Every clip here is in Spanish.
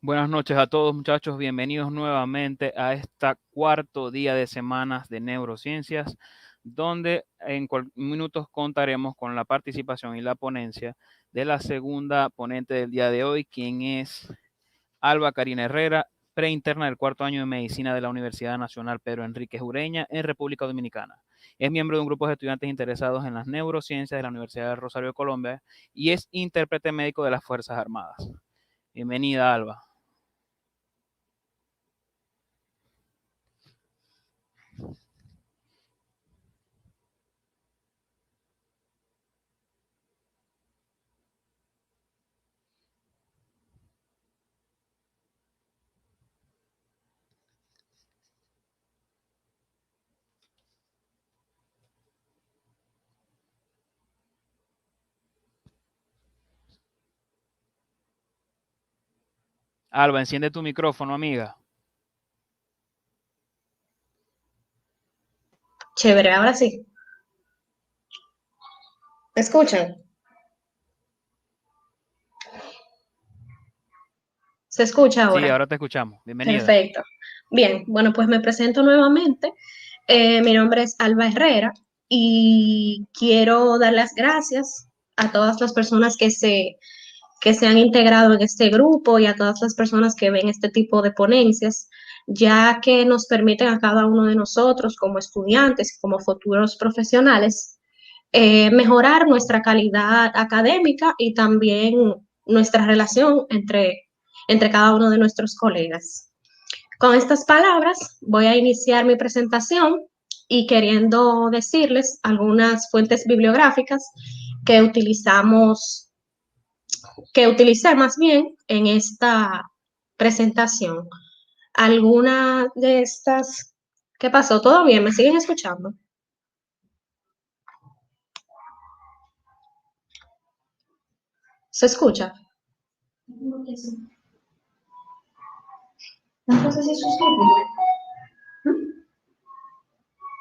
Buenas noches a todos, muchachos. Bienvenidos nuevamente a esta cuarto día de semanas de neurociencias, donde en minutos contaremos con la participación y la ponencia de la segunda ponente del día de hoy, quien es Alba Karina Herrera, preinterna del cuarto año de medicina de la Universidad Nacional Pedro Enríquez Ureña en República Dominicana. Es miembro de un grupo de estudiantes interesados en las neurociencias de la Universidad de Rosario de Colombia y es intérprete médico de las Fuerzas Armadas. Bienvenida, Alba. Alba, enciende tu micrófono, amiga. Chévere, ahora sí. ¿Me escuchan? ¿Se escucha Sí, ahora? ahora te escuchamos. Bienvenida. Perfecto. Bien, bueno, pues me presento nuevamente. Mi nombre es Alba Herrera y quiero dar las gracias a todas las personas que se han integrado en este grupo y a todas las personas que ven este tipo de ponencias, ya que nos permiten a cada uno de nosotros como estudiantes, como futuros profesionales, mejorar nuestra calidad académica y también nuestra relación entre cada uno de nuestros colegas. Con estas palabras voy a iniciar mi presentación y queriendo decirles algunas fuentes bibliográficas que que utilicé más bien en esta presentación. Alguna de estas, ¿qué pasó? ¿Todo bien? ¿Me siguen escuchando? ¿Se escucha? No sé si es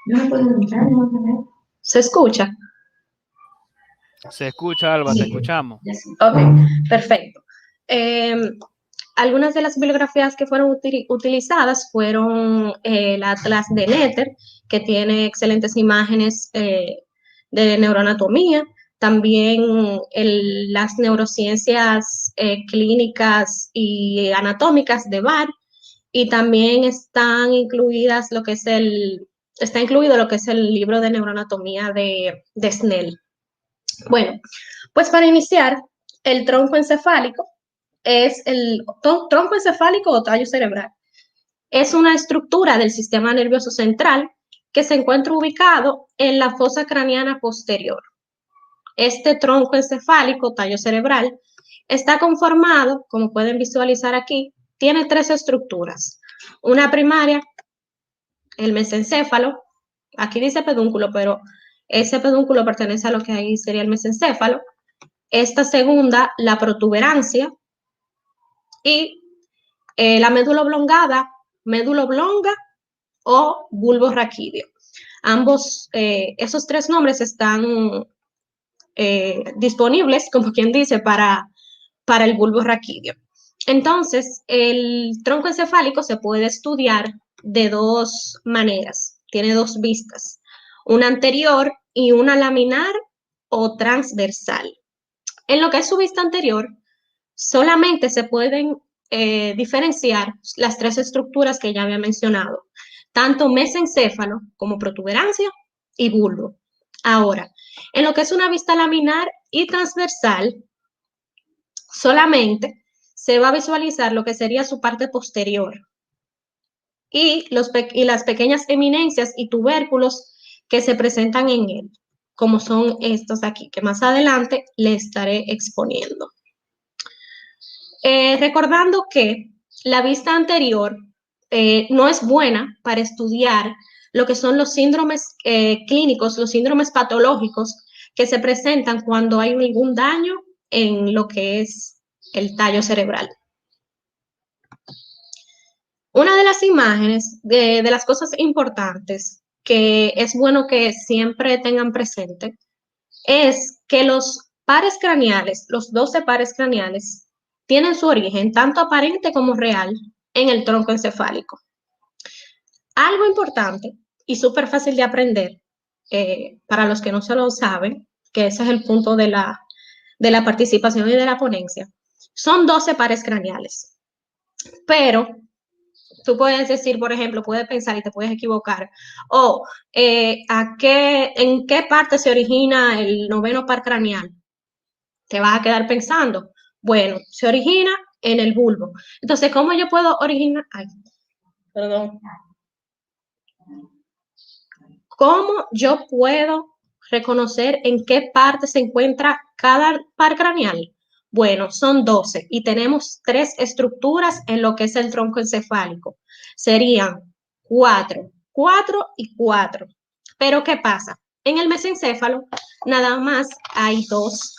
yo no puedo entrar, no puedo ver. ¿Se escucha? Se escucha, Alba, te Sí. escuchamos. Ok, perfecto. Eh, Algunas de las bibliografías que fueron utilizadas fueron el Atlas de Netter, que tiene excelentes imágenes de neuroanatomía, también las neurociencias clínicas y anatómicas de Barr, y también está incluido lo que es el libro de neuroanatomía de Snell. Bueno, pues para iniciar, el tronco encefálico es el tronco encefálico o tallo cerebral. Es una estructura del sistema nervioso central que se encuentra ubicado en la fosa craneana posterior. Este tronco encefálico, tallo cerebral, está conformado, como pueden visualizar aquí, tiene tres estructuras. Una primaria, el mesencéfalo, aquí dice pedúnculo, pero ese pedúnculo pertenece a lo que ahí sería el mesencéfalo. Esta segunda, la protuberancia, y la médula oblongada, médula oblonga o bulbo raquídeo. Ambos, esos tres nombres están disponibles, como quien dice, para el bulbo raquídeo. Entonces, el tronco encefálico se puede estudiar de dos maneras, tiene dos vistas, una anterior y una laminar o transversal. En lo que es su vista anterior, solamente se pueden diferenciar las tres estructuras que ya había mencionado, tanto mesencéfalo como protuberancia y bulbo. Ahora, en lo que es una vista laminar y transversal, solamente se va a visualizar lo que sería su parte posterior y las pequeñas eminencias y tubérculos que se presentan en él, como son estos aquí, que más adelante le estaré exponiendo. Recordando que la vista anterior no es buena para estudiar lo que son los síndromes clínicos, los síndromes patológicos que se presentan cuando hay algún daño en lo que es el tallo cerebral. Una de las imágenes, de las cosas importantes que es bueno que siempre tengan presente, es que los pares craneales, los 12 pares craneales, tienen su origen, tanto aparente como real, en el tronco encefálico. Algo importante y súper fácil de aprender, para los que no se lo saben, que ese es el punto de la participación y de la ponencia, son 12 pares craneales. Pero tú puedes decir, por ejemplo, puedes pensar y te puedes equivocar, ¿en qué parte se origina el noveno par craneal? Te vas a quedar pensando, bueno, se origina en el bulbo. Entonces, ¿cómo yo puedo originar? Ay, perdón. ¿Cómo yo puedo reconocer en qué parte se encuentra cada par craneal? Bueno, son 12 y tenemos 3 estructuras en lo que es el tronco encefálico. Serían 4, 4 y 4. Pero ¿qué pasa? En el mesencéfalo nada más hay 2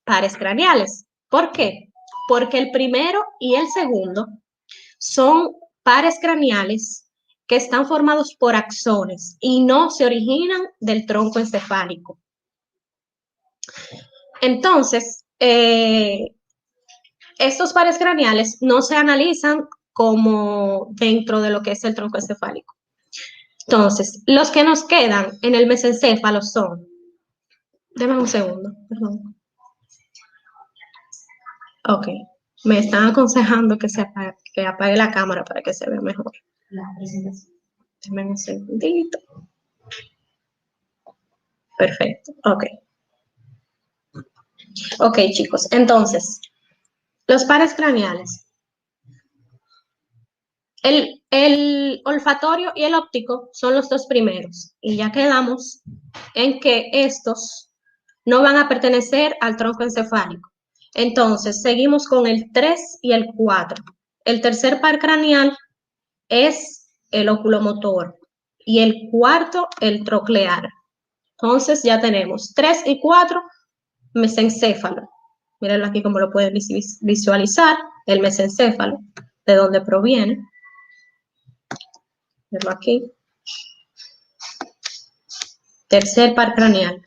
pares craneales. ¿Por qué? Porque el primero y el segundo son pares craneales que están formados por axones y no se originan del tronco encefálico. Entonces, estos pares craneales no se analizan como dentro de lo que es el tronco encefálico. Entonces, los que nos quedan en el mesencéfalo son, déjame un segundo, perdón. Ok, me están aconsejando que apague la cámara para que se vea mejor. La presentación. Déjame un segundito. Perfecto, ok. Ok, chicos, entonces, los pares craneales. El olfatorio y el óptico son los 2 primeros y ya quedamos en que estos no van a pertenecer al tronco encefálico. Entonces, seguimos con el 3 y el 4. El tercer par craneal es el oculomotor y el cuarto el troclear. Entonces, ya tenemos 3 y 4, mesencéfalo. Mírenlo aquí como lo pueden visualizar, el mesencéfalo, de dónde proviene. Verlo aquí. Tercer par craneal.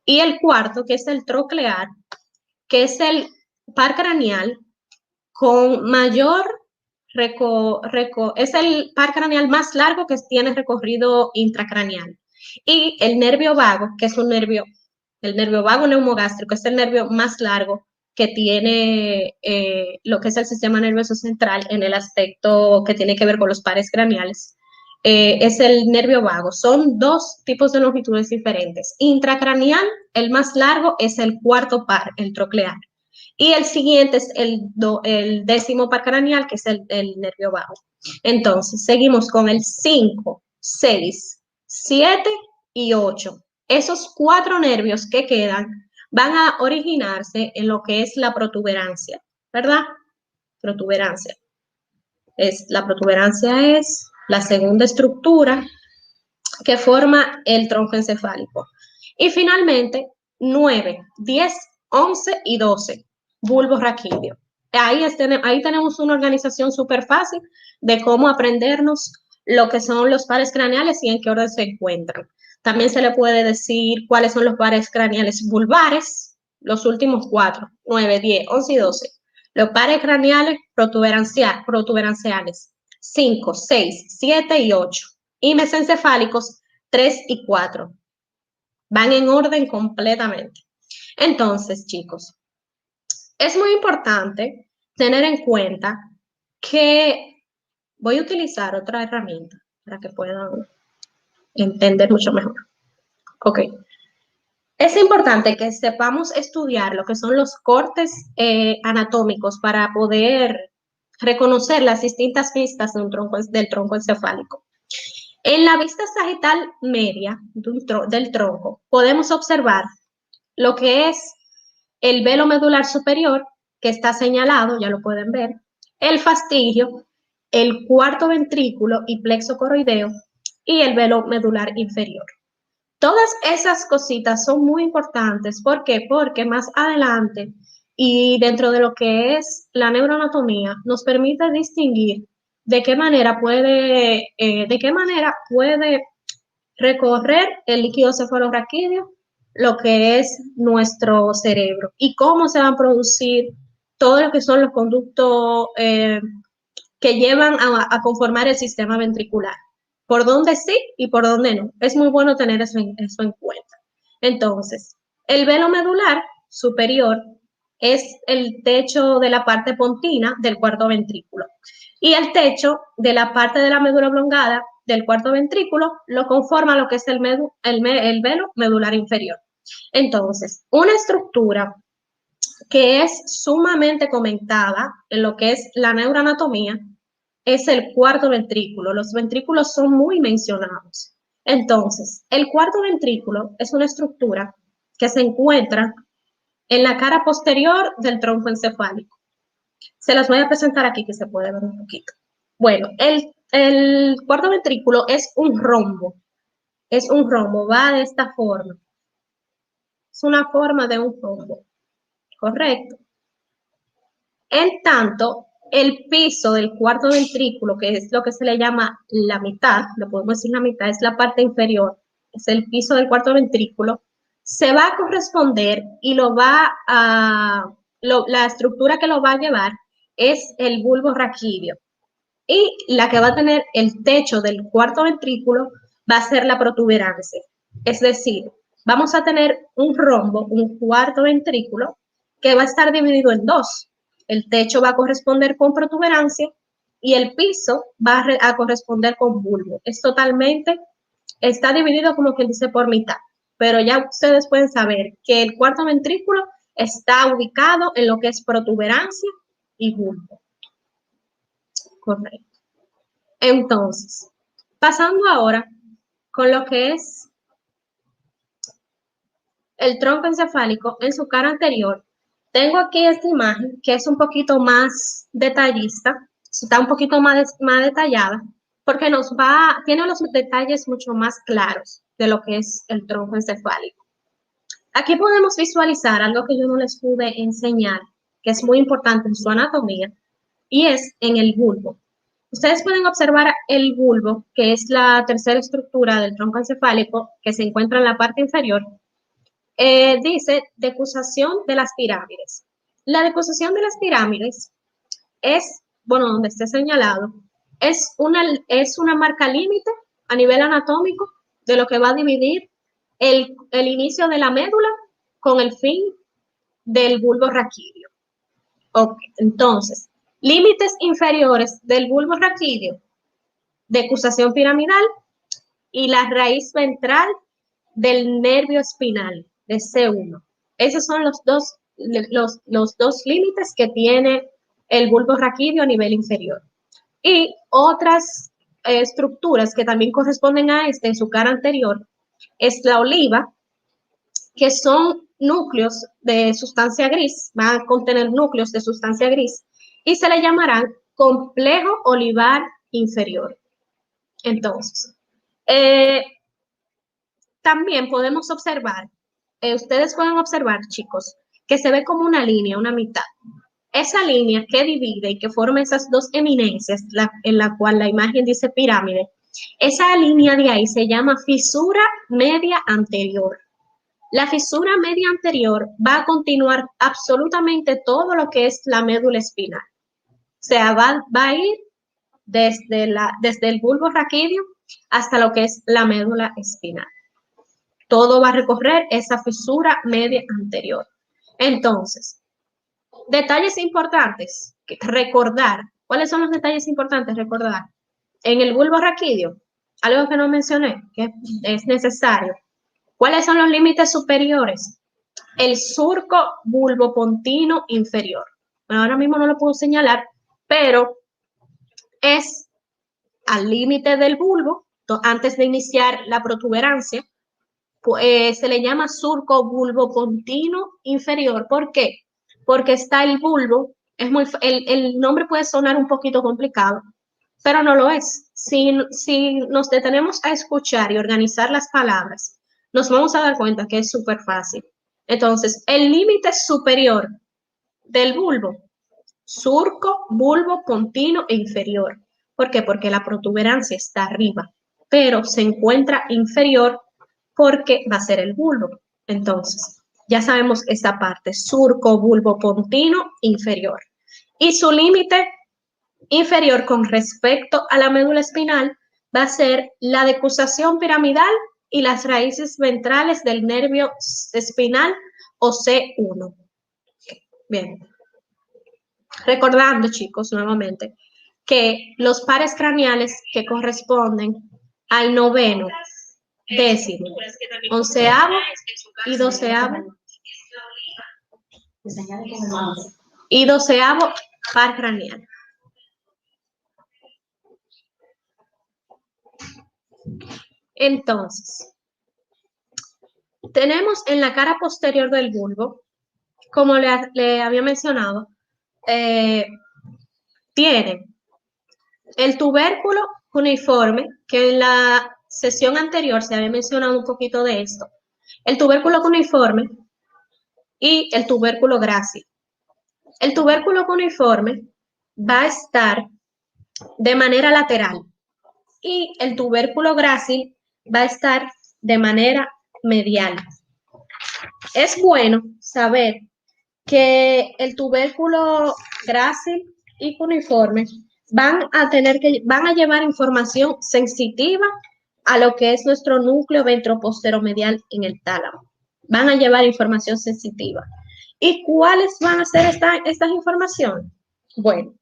Y el cuarto, que es el troclear, que es el par craneal con mayor es el par craneal más largo que tiene recorrido intracraneal. Y el nervio vago, que es el nervio vago neumogástrico, es el nervio más largo que tiene lo que es el sistema nervioso central en el aspecto que tiene que ver con los pares craneales. Es el nervio vago. Son 2 tipos de longitudes diferentes. Intracraneal, el más largo, es el cuarto par, el troclear. Y el siguiente es el 10º par craneal, que es el nervio vago. Entonces, seguimos con el 5, 6, 7 y 8. Esos 4 nervios que quedan van a originarse en lo que es la protuberancia, ¿verdad? Protuberancia. La protuberancia es la segunda estructura que forma el tronco encefálico. Y finalmente, 9, 10, 11 y 12, bulbo raquídeo. Ahí tenemos una organización súper fácil de cómo aprendernos lo que son los pares craneales y en qué orden se encuentran. También se le puede decir cuáles son los pares craneales vulvares, los últimos 4, 9, 10, 11 y 12. Los pares craneales protuberanciales, 5, 6, 7 y 8. Y mesencefálicos, 3 y 4. Van en orden completamente. Entonces, chicos, es muy importante tener en cuenta que voy a utilizar otra herramienta para que puedan entender mucho mejor. Ok. Es importante que sepamos estudiar lo que son los cortes anatómicos para poder reconocer las distintas vistas del tronco encefálico. En la vista sagital media del tronco podemos observar lo que es el velo medular superior, que está señalado, ya lo pueden ver, el fastigio, el cuarto ventrículo y plexo coroideo y el velo medular inferior. Todas esas cositas son muy importantes. ¿Por qué? Porque más adelante y dentro de lo que es la neuroanatomía nos permite distinguir de qué manera puede recorrer el líquido cefalorraquídeo lo que es nuestro cerebro y cómo se van a producir todo lo que son los conductos que llevan a conformar el sistema ventricular. Por dónde sí y por dónde no. Es muy bueno tener eso en cuenta. Entonces, el velo medular superior es el techo de la parte pontina del cuarto ventrículo. Y el techo de la parte de la médula oblongada del cuarto ventrículo lo conforma lo que es el velo medular inferior. Entonces, una estructura que es sumamente comentada en lo que es la neuroanatomía es el cuarto ventrículo. Los ventrículos son muy mencionados. Entonces, el cuarto ventrículo es una estructura que se encuentra en la cara posterior del tronco encefálico. Se las voy a presentar aquí que se puede ver un poquito. Bueno, el cuarto ventrículo es un rombo. Es un rombo, va de esta forma. Es una forma de un rombo. Correcto. En tanto, el piso del cuarto ventrículo, que es lo que se le llama la mitad, lo podemos decir la mitad, es la parte inferior, es el piso del cuarto ventrículo, se va a corresponder y la estructura que lo va a llevar es el bulbo raquídeo. Y la que va a tener el techo del cuarto ventrículo va a ser la protuberancia. Es decir, vamos a tener un rombo, un cuarto ventrículo, que va a estar dividido en dos. El techo va a corresponder con protuberancia y el piso va a corresponder con bulbo. Está dividido como que dice por mitad, pero ya ustedes pueden saber que el cuarto ventrículo está ubicado en lo que es protuberancia y bulbo. Correcto. Entonces, pasando ahora con lo que es el tronco encefálico en su cara anterior, tengo aquí esta imagen que es un poquito más detallista, está un poquito más detallada, porque tiene los detalles mucho más claros de lo que es el tronco encefálico. Aquí podemos visualizar algo que yo no les pude enseñar, que es muy importante en su anatomía, y es en el bulbo. Ustedes pueden observar el bulbo, que es la tercera estructura del tronco encefálico, que se encuentra en la parte inferior. Dice decusación de las pirámides. La decusación de las pirámides es, bueno, donde esté señalado, es una marca límite a nivel anatómico de lo que va a dividir el inicio de la médula con el fin del bulbo raquídeo. Ok, entonces, límites inferiores del bulbo raquídeo, decusación piramidal y la raíz ventral del nervio espinal, de C1. Esos son los dos límites que tiene el bulbo raquídeo a nivel inferior. Y otras estructuras que también corresponden a este en su cara anterior es la oliva, que son núcleos de sustancia gris, van a contener núcleos de sustancia gris, y se le llamarán complejo olivar inferior. Entonces, también podemos observar, ustedes pueden observar, chicos, que se ve como una línea, una mitad. Esa línea que divide y que forma esas dos eminencias, en la cual la imagen dice pirámide, esa línea de ahí se llama fisura media anterior. La fisura media anterior va a continuar absolutamente todo lo que es la médula espinal. O sea, va a ir desde el bulbo raquídeo hasta lo que es la médula espinal. Todo va a recorrer esa fisura media anterior. Entonces, detalles importantes, recordar. ¿Cuáles son los detalles importantes? Recordar. En el bulbo raquídeo, algo que no mencioné, que es necesario. ¿Cuáles son los límites superiores? El surco bulbopontino inferior. Bueno, ahora mismo no lo puedo señalar, pero es al límite del bulbo, antes de iniciar la protuberancia, se le llama surco bulbopontino inferior. ¿Por qué? Porque está el bulbo, el nombre puede sonar un poquito complicado, pero no lo es. Si nos detenemos a escuchar y organizar las palabras, nos vamos a dar cuenta que es súper fácil. Entonces, el límite superior del bulbo, surco, bulbo, pontino e inferior. ¿Por qué? Porque la protuberancia está arriba, pero se encuentra inferior porque va a ser el bulbo. Entonces, Ya sabemos esta parte, surco bulbopontino inferior. Y su límite inferior con respecto a la médula espinal va a ser la decusación piramidal y las raíces ventrales del nervio espinal o C1. Bien. Recordando, chicos, nuevamente, que los pares craneales que corresponden al noveno, décimo, onceavo y doceavo par craneal. Entonces, tenemos en la cara posterior del bulbo, como le había mencionado, tiene el tubérculo cuneiforme, que en la sesión anterior se había mencionado un poquito de esto. El tubérculo cuneiforme y el tubérculo grácil. El tubérculo cuneiforme va a estar de manera lateral y el tubérculo grácil va a estar de manera medial. Es bueno saber que el tubérculo grácil y cuneiforme van a llevar información sensitiva a lo que es nuestro núcleo ventroposteromedial en el tálamo. Van a llevar información sensitiva. ¿Y cuáles van a ser estas informaciones? Bueno,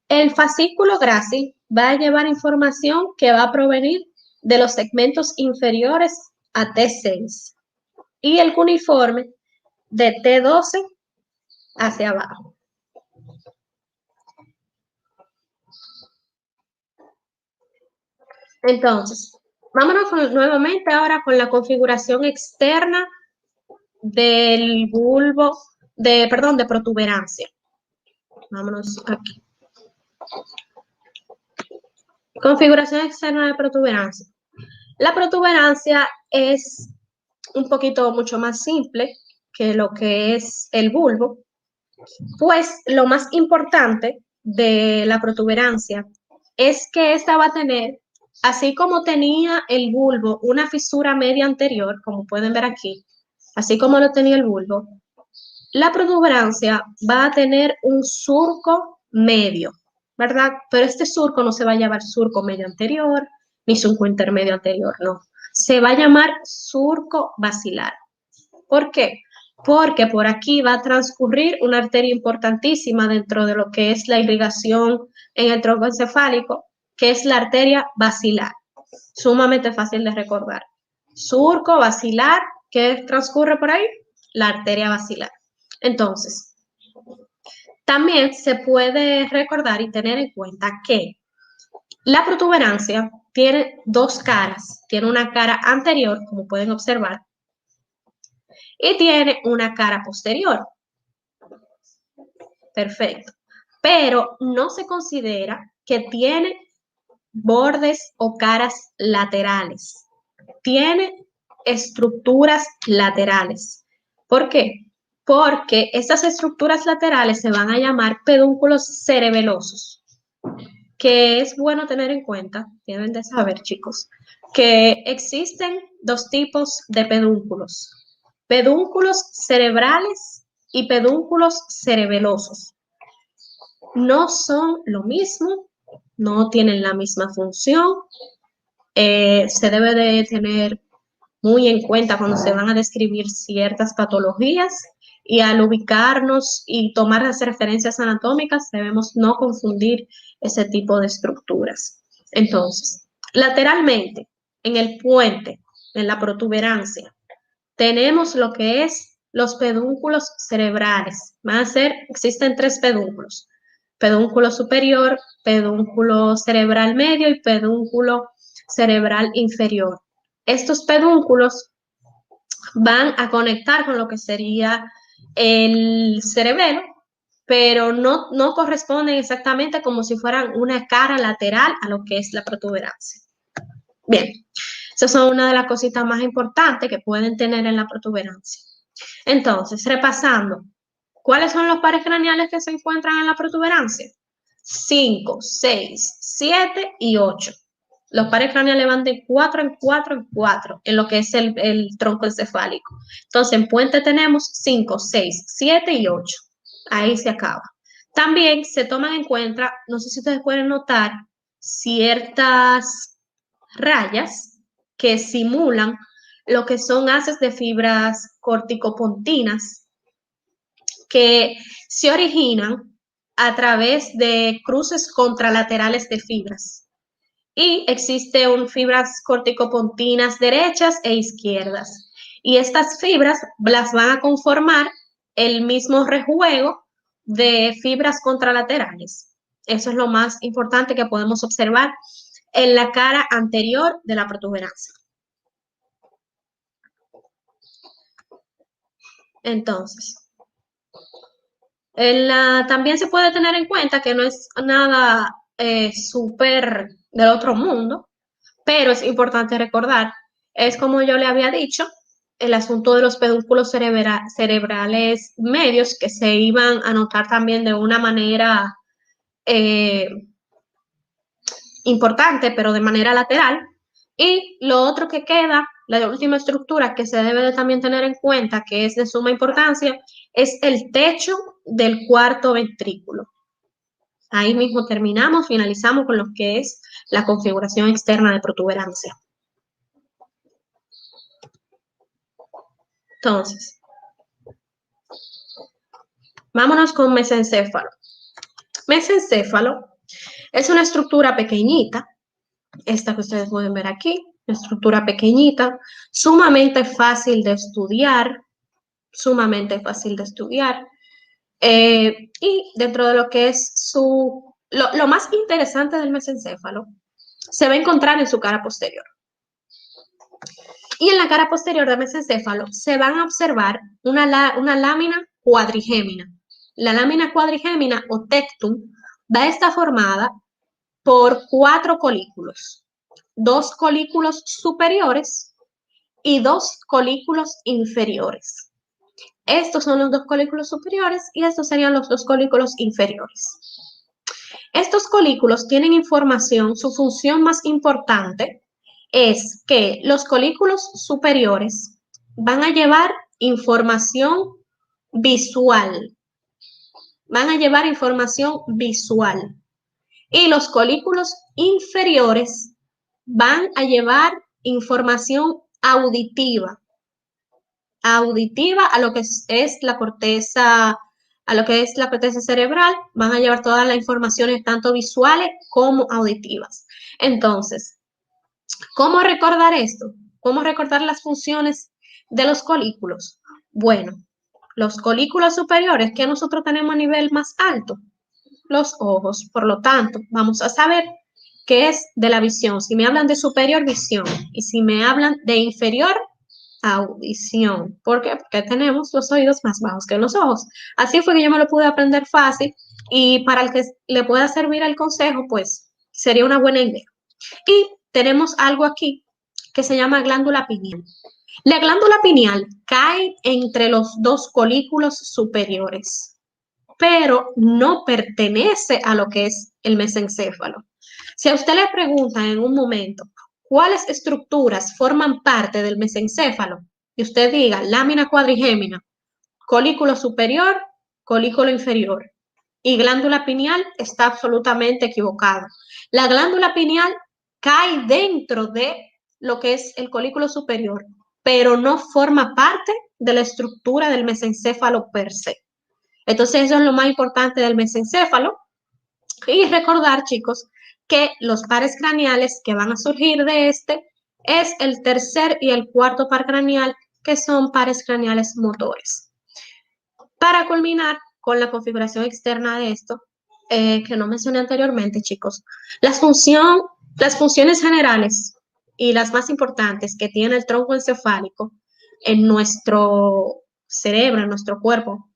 el fascículo grácil va a llevar información que va a provenir de los segmentos inferiores a T6 y el cuneiforme de T12 hacia abajo. Entonces, vámonos nuevamente ahora con la configuración externa del bulbo, de protuberancia. Vámonos aquí. Configuración externa de protuberancia. La protuberancia es un poquito mucho más simple que lo que es el bulbo, pues lo más importante de la protuberancia es que esta va a tener, así como tenía el bulbo una fisura media anterior, como pueden ver aquí, así como lo tenía el bulbo, la protuberancia va a tener un surco medio, ¿verdad? Pero este surco no se va a llamar surco medio anterior, ni surco intermedio anterior, no. Se va a llamar surco basilar. ¿Por qué? Porque por aquí va a transcurrir una arteria importantísima dentro de lo que es la irrigación en el tronco encefálico, que es la arteria basilar. Sumamente fácil de recordar. Surco basilar, ¿qué transcurre por ahí? La arteria basilar. Entonces, también se puede recordar y tener en cuenta que la protuberancia tiene dos caras. Tiene una cara anterior, como pueden observar, y tiene una cara posterior. Perfecto. Pero no se considera que tiene bordes o caras laterales. Tiene estructuras laterales. ¿Por qué? Porque estas estructuras laterales se van a llamar pedúnculos cerebelosos, que es bueno tener en cuenta, deben de saber, chicos, que existen dos tipos de pedúnculos: pedúnculos cerebrales y pedúnculos cerebelosos. No son lo mismo, no tienen la misma función, se debe de tener muy en cuenta cuando se van a describir ciertas patologías, y al ubicarnos y tomar las referencias anatómicas debemos no confundir ese tipo de estructuras. Entonces, lateralmente, en el puente, en la protuberancia, tenemos lo que es los pedúnculos cerebrales. Existen tres pedúnculos: pedúnculo superior, pedúnculo cerebral medio y pedúnculo cerebral inferior. Estos pedúnculos van a conectar con lo que sería el cerebelo, pero no corresponden exactamente, como si fueran una cara lateral a lo que es la protuberancia. Bien, esas son una de las cositas más importantes que pueden tener en la protuberancia. Entonces, repasando, ¿cuáles son los pares craneales que se encuentran en la protuberancia? 5, 6, 7 y 8. Los pares craneales van de 4 en 4 en 4 en lo que es el tronco encefálico. Entonces, en puente tenemos 5, 6, 7 y 8. Ahí se acaba. También se toman en cuenta, no sé si ustedes pueden notar, ciertas rayas que simulan lo que son haces de fibras corticopontinas que se originan a través de cruces contralaterales de fibras. Y existen fibras corticopontinas derechas e izquierdas. Y estas fibras las van a conformar el mismo rejuego de fibras contralaterales. Eso es lo más importante que podemos observar en la cara anterior de la protuberancia. Entonces, también se puede tener en cuenta que no es nada súper del otro mundo, pero es importante recordar, es como yo le había dicho, el asunto de los pedúnculos cerebrales medios que se iban a notar también de una manera importante, pero de manera lateral. Y lo otro que queda, la última estructura que se debe de también tener en cuenta, que es de suma importancia, es el techo del cuarto ventrículo. Ahí mismo terminamos, finalizamos con lo que es la configuración externa de protuberancia. Entonces, vámonos con mesencéfalo. Mesencéfalo es una estructura pequeñita, esta que ustedes pueden ver aquí, una estructura pequeñita, sumamente fácil de estudiar, y dentro de lo que es lo más interesante del mesencéfalo se va a encontrar en su cara posterior. Y en la cara posterior del mesencéfalo se van a observar una lámina cuadrigémina. La lámina cuadrigémina o tectum va a estar formada por 4 colículos, 2 colículos superiores y 2 colículos inferiores. Estos son los 2 colículos superiores y estos serían los 2 colículos inferiores. Estos colículos tienen información, su función más importante es que los colículos superiores van a llevar información visual. Y los colículos inferiores van a llevar información auditiva a lo que es la corteza, cerebral, van a llevar todas las informaciones tanto visuales como auditivas. Entonces, ¿cómo recordar esto? ¿Cómo recordar las funciones de los colículos? Bueno, los colículos superiores que nosotros tenemos a nivel más alto, los ojos, por lo tanto, vamos a saber qué es de la visión. Si me hablan de superior, visión, y si me hablan de inferior, audición. ¿Por qué? Porque tenemos los oídos más bajos que los ojos. Así fue que yo me lo pude aprender fácil y para el que le pueda servir el consejo, pues sería una buena idea. Y tenemos algo aquí que se llama glándula pineal. La glándula pineal cae entre los 2 colículos superiores, pero no pertenece a lo que es el mesencéfalo. Si a usted le preguntan en un momento, ¿cuáles estructuras forman parte del mesencéfalo? Y usted diga, lámina cuadrigémina, colículo superior, colículo inferior y glándula pineal, está absolutamente equivocado. La glándula pineal cae dentro de lo que es el colículo superior, pero no forma parte de la estructura del mesencéfalo per se. Entonces, eso es lo más importante del mesencéfalo. Y recordar, chicos, que los pares craneales que van a surgir de este es el tercer y el cuarto par craneal, que son pares craneales motores. Para culminar con la configuración externa de esto, que no mencioné anteriormente, chicos, las funciones generales y las más importantes que tiene el tronco encefálico en nuestro cerebro, en nuestro cuerpo,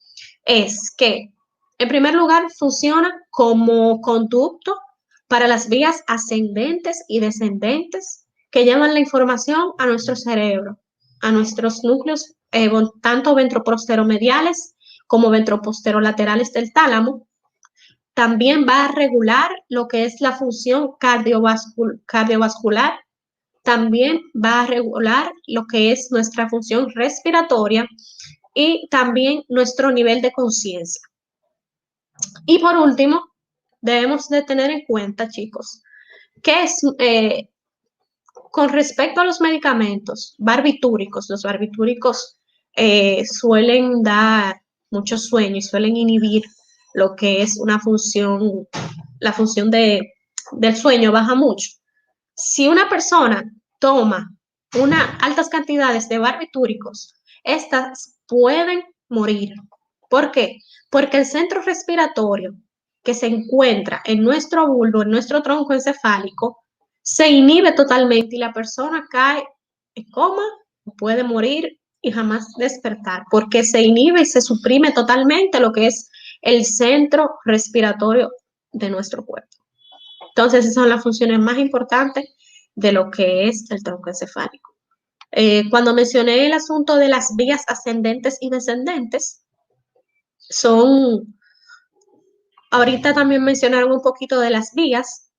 es que, en primer lugar, funciona como conducto para las vías ascendentes y descendentes que llevan la información a nuestro cerebro, a nuestros núcleos, tanto ventroposteromediales como ventroposterolaterales del tálamo, también va a regular lo que es la función cardiovascular, también va a regular lo que es nuestra función respiratoria y también nuestro nivel de conciencia. Y por último, debemos de tener en cuenta, chicos, que es con respecto a los medicamentos barbitúricos, los barbitúricos suelen dar mucho sueño y suelen inhibir lo que es una función, la función del sueño baja mucho. Si una persona toma altas cantidades de barbitúricos, estas pueden morir. ¿Por qué? Porque el centro respiratorio que se encuentra en nuestro bulbo, en nuestro tronco encefálico, se inhibe totalmente y la persona cae en coma, puede morir y jamás despertar, porque se inhibe y se suprime totalmente lo que es el centro respiratorio de nuestro cuerpo. Entonces, esas son las funciones más importantes de lo que es el tronco encefálico. Cuando mencioné el asunto de las vías ascendentes y descendentes, ahorita también mencionaron un poquito de las vías,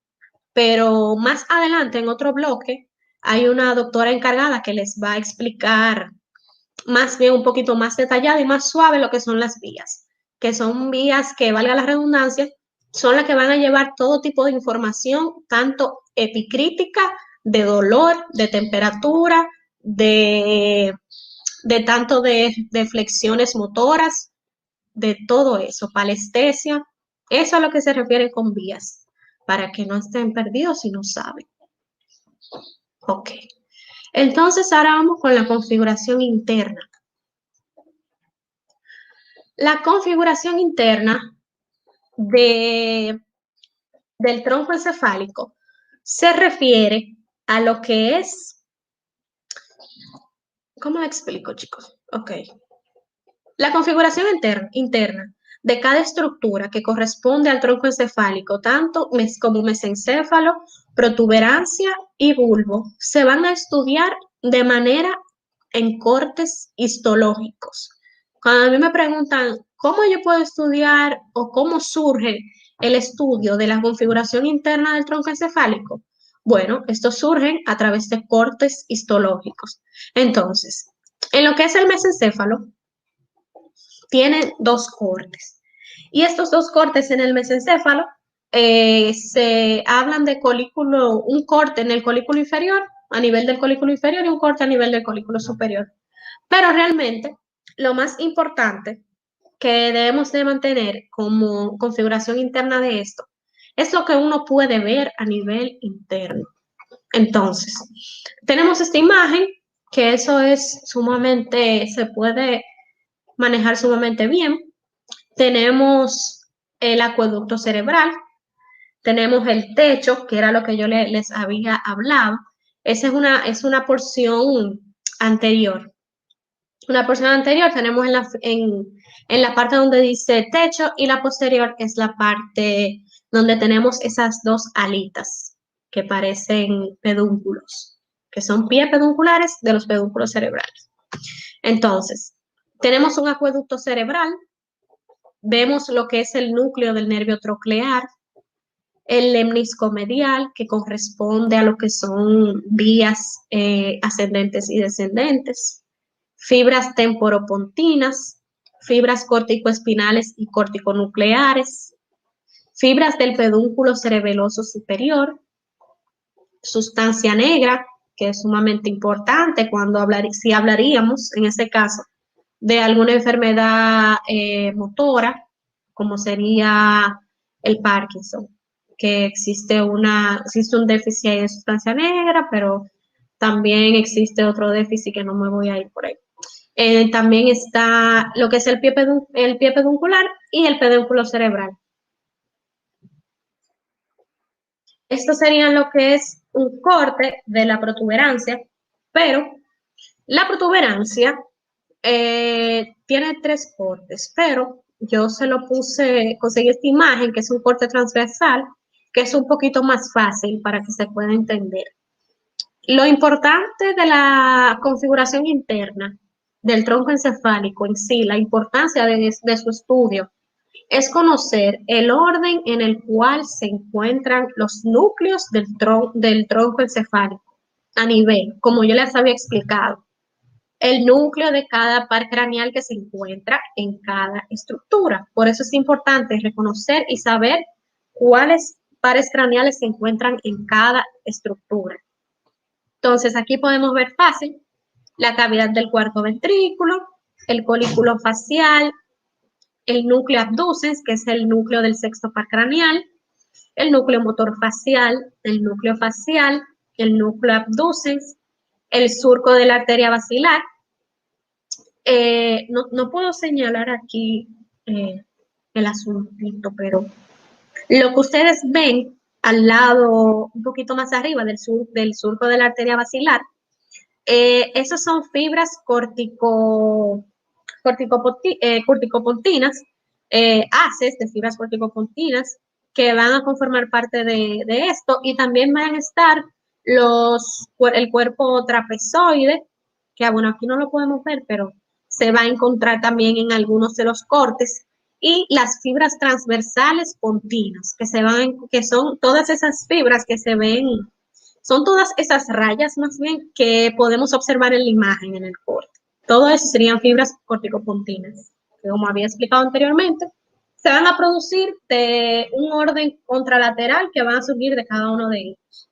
pero más adelante en otro bloque hay una doctora encargada que les va a explicar más bien un poquito más detallada y más suave lo que son las vías, que son vías que, valga la redundancia, son las que van a llevar todo tipo de información, tanto epicrítica, de dolor, de temperatura, tanto de flexiones motoras, de todo eso, palestesia. Eso es a lo que se refiere con vías, para que no estén perdidos si no saben. Ok. Entonces ahora vamos con la configuración interna. La configuración interna del tronco encefálico se refiere a lo que es, ¿cómo lo explico, chicos? Ok. La configuración interna de cada estructura que corresponde al tronco encefálico, tanto como mesencéfalo, protuberancia y bulbo, se van a estudiar de manera en cortes histológicos. Cuando a mí me preguntan cómo yo puedo estudiar o cómo surge el estudio de la configuración interna del tronco encefálico, bueno, estos surgen a través de cortes histológicos. Entonces, en lo que es el mesencéfalo, tiene dos cortes. Y estos dos cortes en el mesencéfalo se hablan de un corte en el colículo inferior, a nivel del colículo inferior, y un corte a nivel del colículo superior. Pero realmente, lo más importante que debemos de mantener como configuración interna de esto es lo que uno puede ver a nivel interno. Entonces, tenemos esta imagen, que eso es sumamente, se puede manejar sumamente bien. Tenemos el acueducto cerebral, tenemos el techo, que era lo que yo les había hablado. Esa es una porción anterior. Una porción anterior tenemos en la parte donde dice techo y la posterior es la parte donde tenemos esas dos alitas que parecen pedúnculos, que son pies pedunculares de los pedúnculos cerebrales. Entonces, tenemos un acueducto cerebral, vemos lo que es el núcleo del nervio troclear, el lemnisco medial, que corresponde a lo que son vías ascendentes y descendentes, fibras temporopontinas, fibras corticoespinales y corticonucleares, fibras del pedúnculo cerebeloso superior, sustancia negra, que es sumamente importante si hablaríamos, en este caso, de alguna enfermedad motora, como sería el Parkinson, que existe un déficit de sustancia negra, pero también existe otro déficit que no me voy a ir por ahí. También está lo que es el pie peduncular y el pedúnculo cerebral. Esto sería lo que es un corte de la protuberancia, pero la protuberancia tiene tres cortes, pero yo se lo conseguí esta imagen, que es un corte transversal, que es un poquito más fácil para que se pueda entender. Lo importante de la configuración interna del tronco encefálico en sí, la importancia de su estudio, es conocer el orden en el cual se encuentran los núcleos del tronco encefálico a nivel, como yo les había explicado, el núcleo de cada par craneal que se encuentra en cada estructura. Por eso es importante reconocer y saber cuáles pares craneales se encuentran en cada estructura. Entonces, aquí podemos ver fácil la cavidad del cuarto ventrículo, el colículo facial, el núcleo abducens, que es el núcleo del sexto par craneal, el núcleo motor facial, el núcleo abducens, el surco de la arteria basilar. No puedo señalar aquí el asuntito, pero lo que ustedes ven al lado, un poquito más arriba del surco de la arteria basilar, esos son fibras corticopontinas, haces de fibras corticopontinas que van a conformar parte de esto, y también van a estar el cuerpo trapezoide, que bueno, aquí no lo podemos ver, pero se va a encontrar también en algunos de los cortes, y las fibras transversales pontinas, que son todas esas fibras que se ven, son todas esas rayas más bien que podemos observar en la imagen en el corte. Todo eso serían fibras corticopontinas, que como había explicado anteriormente, se van a producir de un orden contralateral que van a surgir de cada uno de ellos.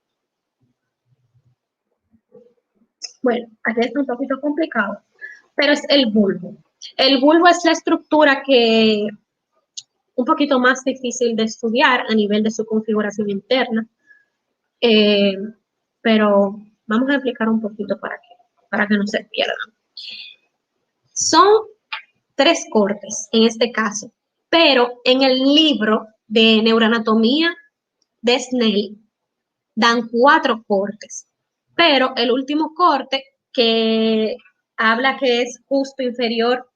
Bueno, aquí está un poquito complicado, pero es el bulbo. El bulbo es la estructura que un poquito más difícil de estudiar a nivel de su configuración interna, pero vamos a explicar un poquito para que no se pierdan. Son 3 cortes en este caso, pero en el libro de neuroanatomía de Snell dan 4 cortes, pero el último corte que habla que es justo inferior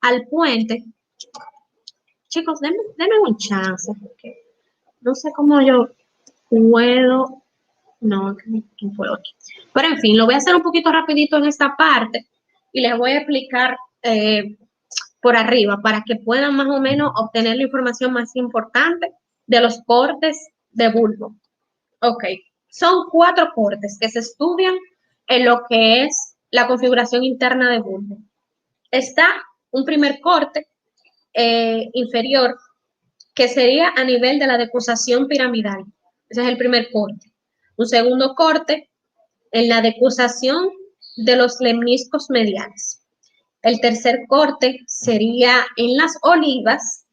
al puente. Chicos, denme un chance, porque no sé cómo yo puedo, no puedo aquí. Pero en fin, lo voy a hacer un poquito rapidito en esta parte y les voy a explicar por arriba para que puedan más o menos obtener la información más importante de los cortes de bulbo. Ok, son 4 cortes que se estudian en lo que es la configuración interna de bulbo. Está un primer corte inferior que sería a nivel de la decusación piramidal. Ese es el primer corte. Un segundo corte en la decusación de los lemniscos mediales. El tercer corte sería en las olivas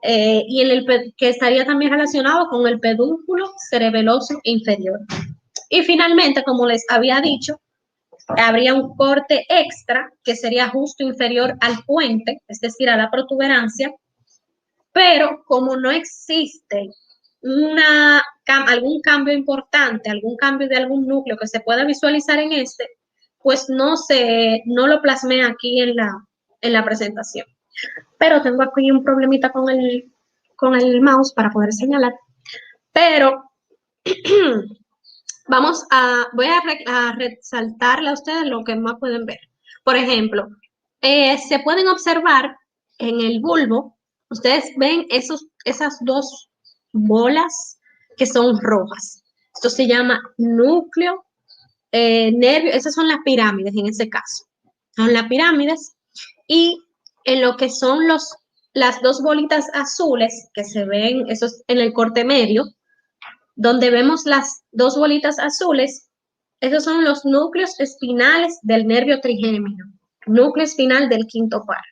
y que estaría también relacionado con el pedúnculo cerebeloso inferior. Y finalmente, como les había dicho, habría un corte extra que sería justo inferior al puente, es decir, a la protuberancia, pero como no existe algún cambio importante, algún cambio de algún núcleo que se pueda visualizar en este, pues no lo plasmé aquí en la presentación. Pero tengo aquí un problemita con el mouse para poder señalar. Pero voy a resaltarle a ustedes lo que más pueden ver. Por ejemplo, se pueden observar en el bulbo, ustedes ven esas 2 bolas que son rojas. Esto se llama núcleo, nervio, esas son las pirámides en ese caso. Son las pirámides, y en lo que son las 2 bolitas azules que se ven, eso es en el corte medio, donde vemos las 2 bolitas azules, esos son los núcleos espinales del nervio trigémino, núcleo espinal del quinto par.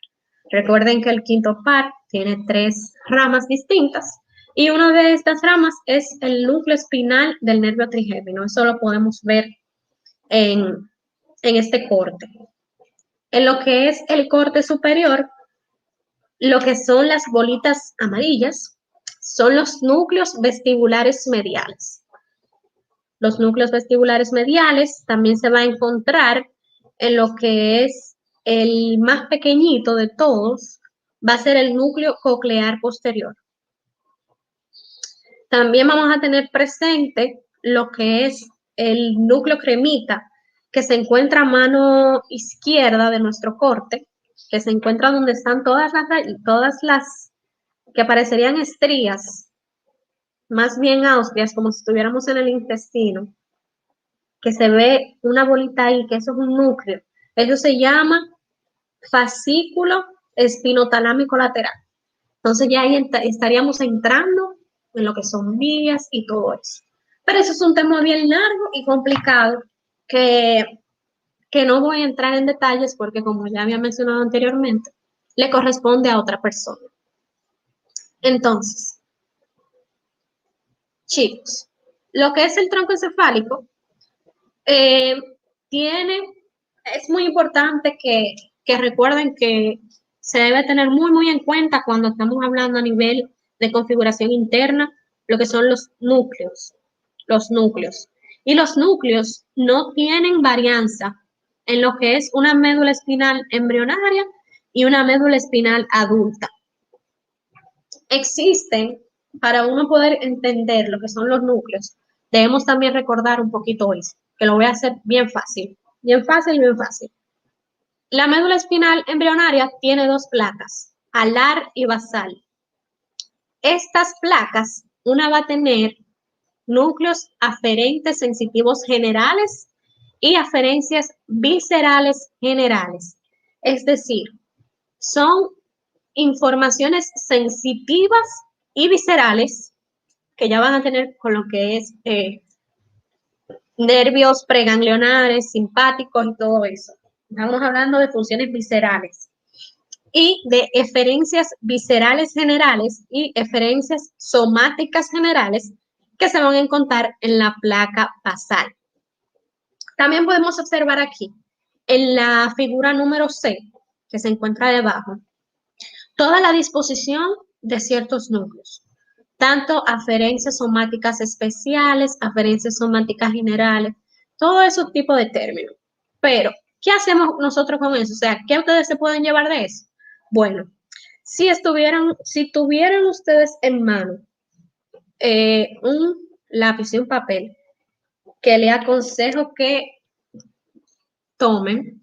Recuerden que el quinto par tiene 3 ramas distintas, y una de estas ramas es el núcleo espinal del nervio trigémino. Eso lo podemos ver en este corte. En lo que es el corte superior, lo que son las bolitas amarillas son los núcleos vestibulares mediales. Los núcleos vestibulares mediales también se va a encontrar en lo que es el más pequeñito de todos, va a ser el núcleo coclear posterior. También vamos a tener presente lo que es el núcleo cremita, que se encuentra a mano izquierda de nuestro corte, que se encuentra donde están todas las que parecerían estrías, más bien austrias, como si estuviéramos en el intestino, que se ve una bolita ahí, que eso es un núcleo. Eso se llama fascículo espinotalámico lateral. Entonces ya ahí estaríamos entrando en lo que son vías y todo eso. Pero eso es un tema bien largo y complicado que, que no voy a entrar en detalles porque, como ya había mencionado anteriormente, le corresponde a otra persona. Entonces, chicos, lo que es el tronco encefálico eh, tiene, es muy importante que recuerden que se debe tener muy en cuenta cuando estamos hablando a nivel de configuración interna, lo que son los núcleos, los núcleos. Y los núcleos no tienen varianza en lo que es una médula espinal embrionaria y una médula espinal adulta. Existen, para uno poder entender lo que son los núcleos, debemos también recordar un poquito eso, que lo voy a hacer bien fácil, bien fácil, bien fácil. La médula espinal embrionaria tiene dos placas, alar y basal. Estas placas, una va a tener núcleos aferentes sensitivos generales y aferencias viscerales generales. Es decir, son informaciones sensitivas y viscerales que ya van a tener con lo que es nervios preganglionares, simpáticos y todo eso. Estamos hablando de funciones viscerales y de eferencias viscerales generales y eferencias somáticas generales que se van a encontrar en la placa basal. También podemos observar aquí, en la figura número C, que se encuentra debajo, toda la disposición de ciertos núcleos, tanto aferencias somáticas especiales, aferencias somáticas generales, todo esos tipos de términos. Pero, ¿qué hacemos nosotros con eso? O sea, ¿qué ustedes se pueden llevar de eso? Bueno, si tuvieran ustedes en mano un lápiz y un papel, que le aconsejo que tomen,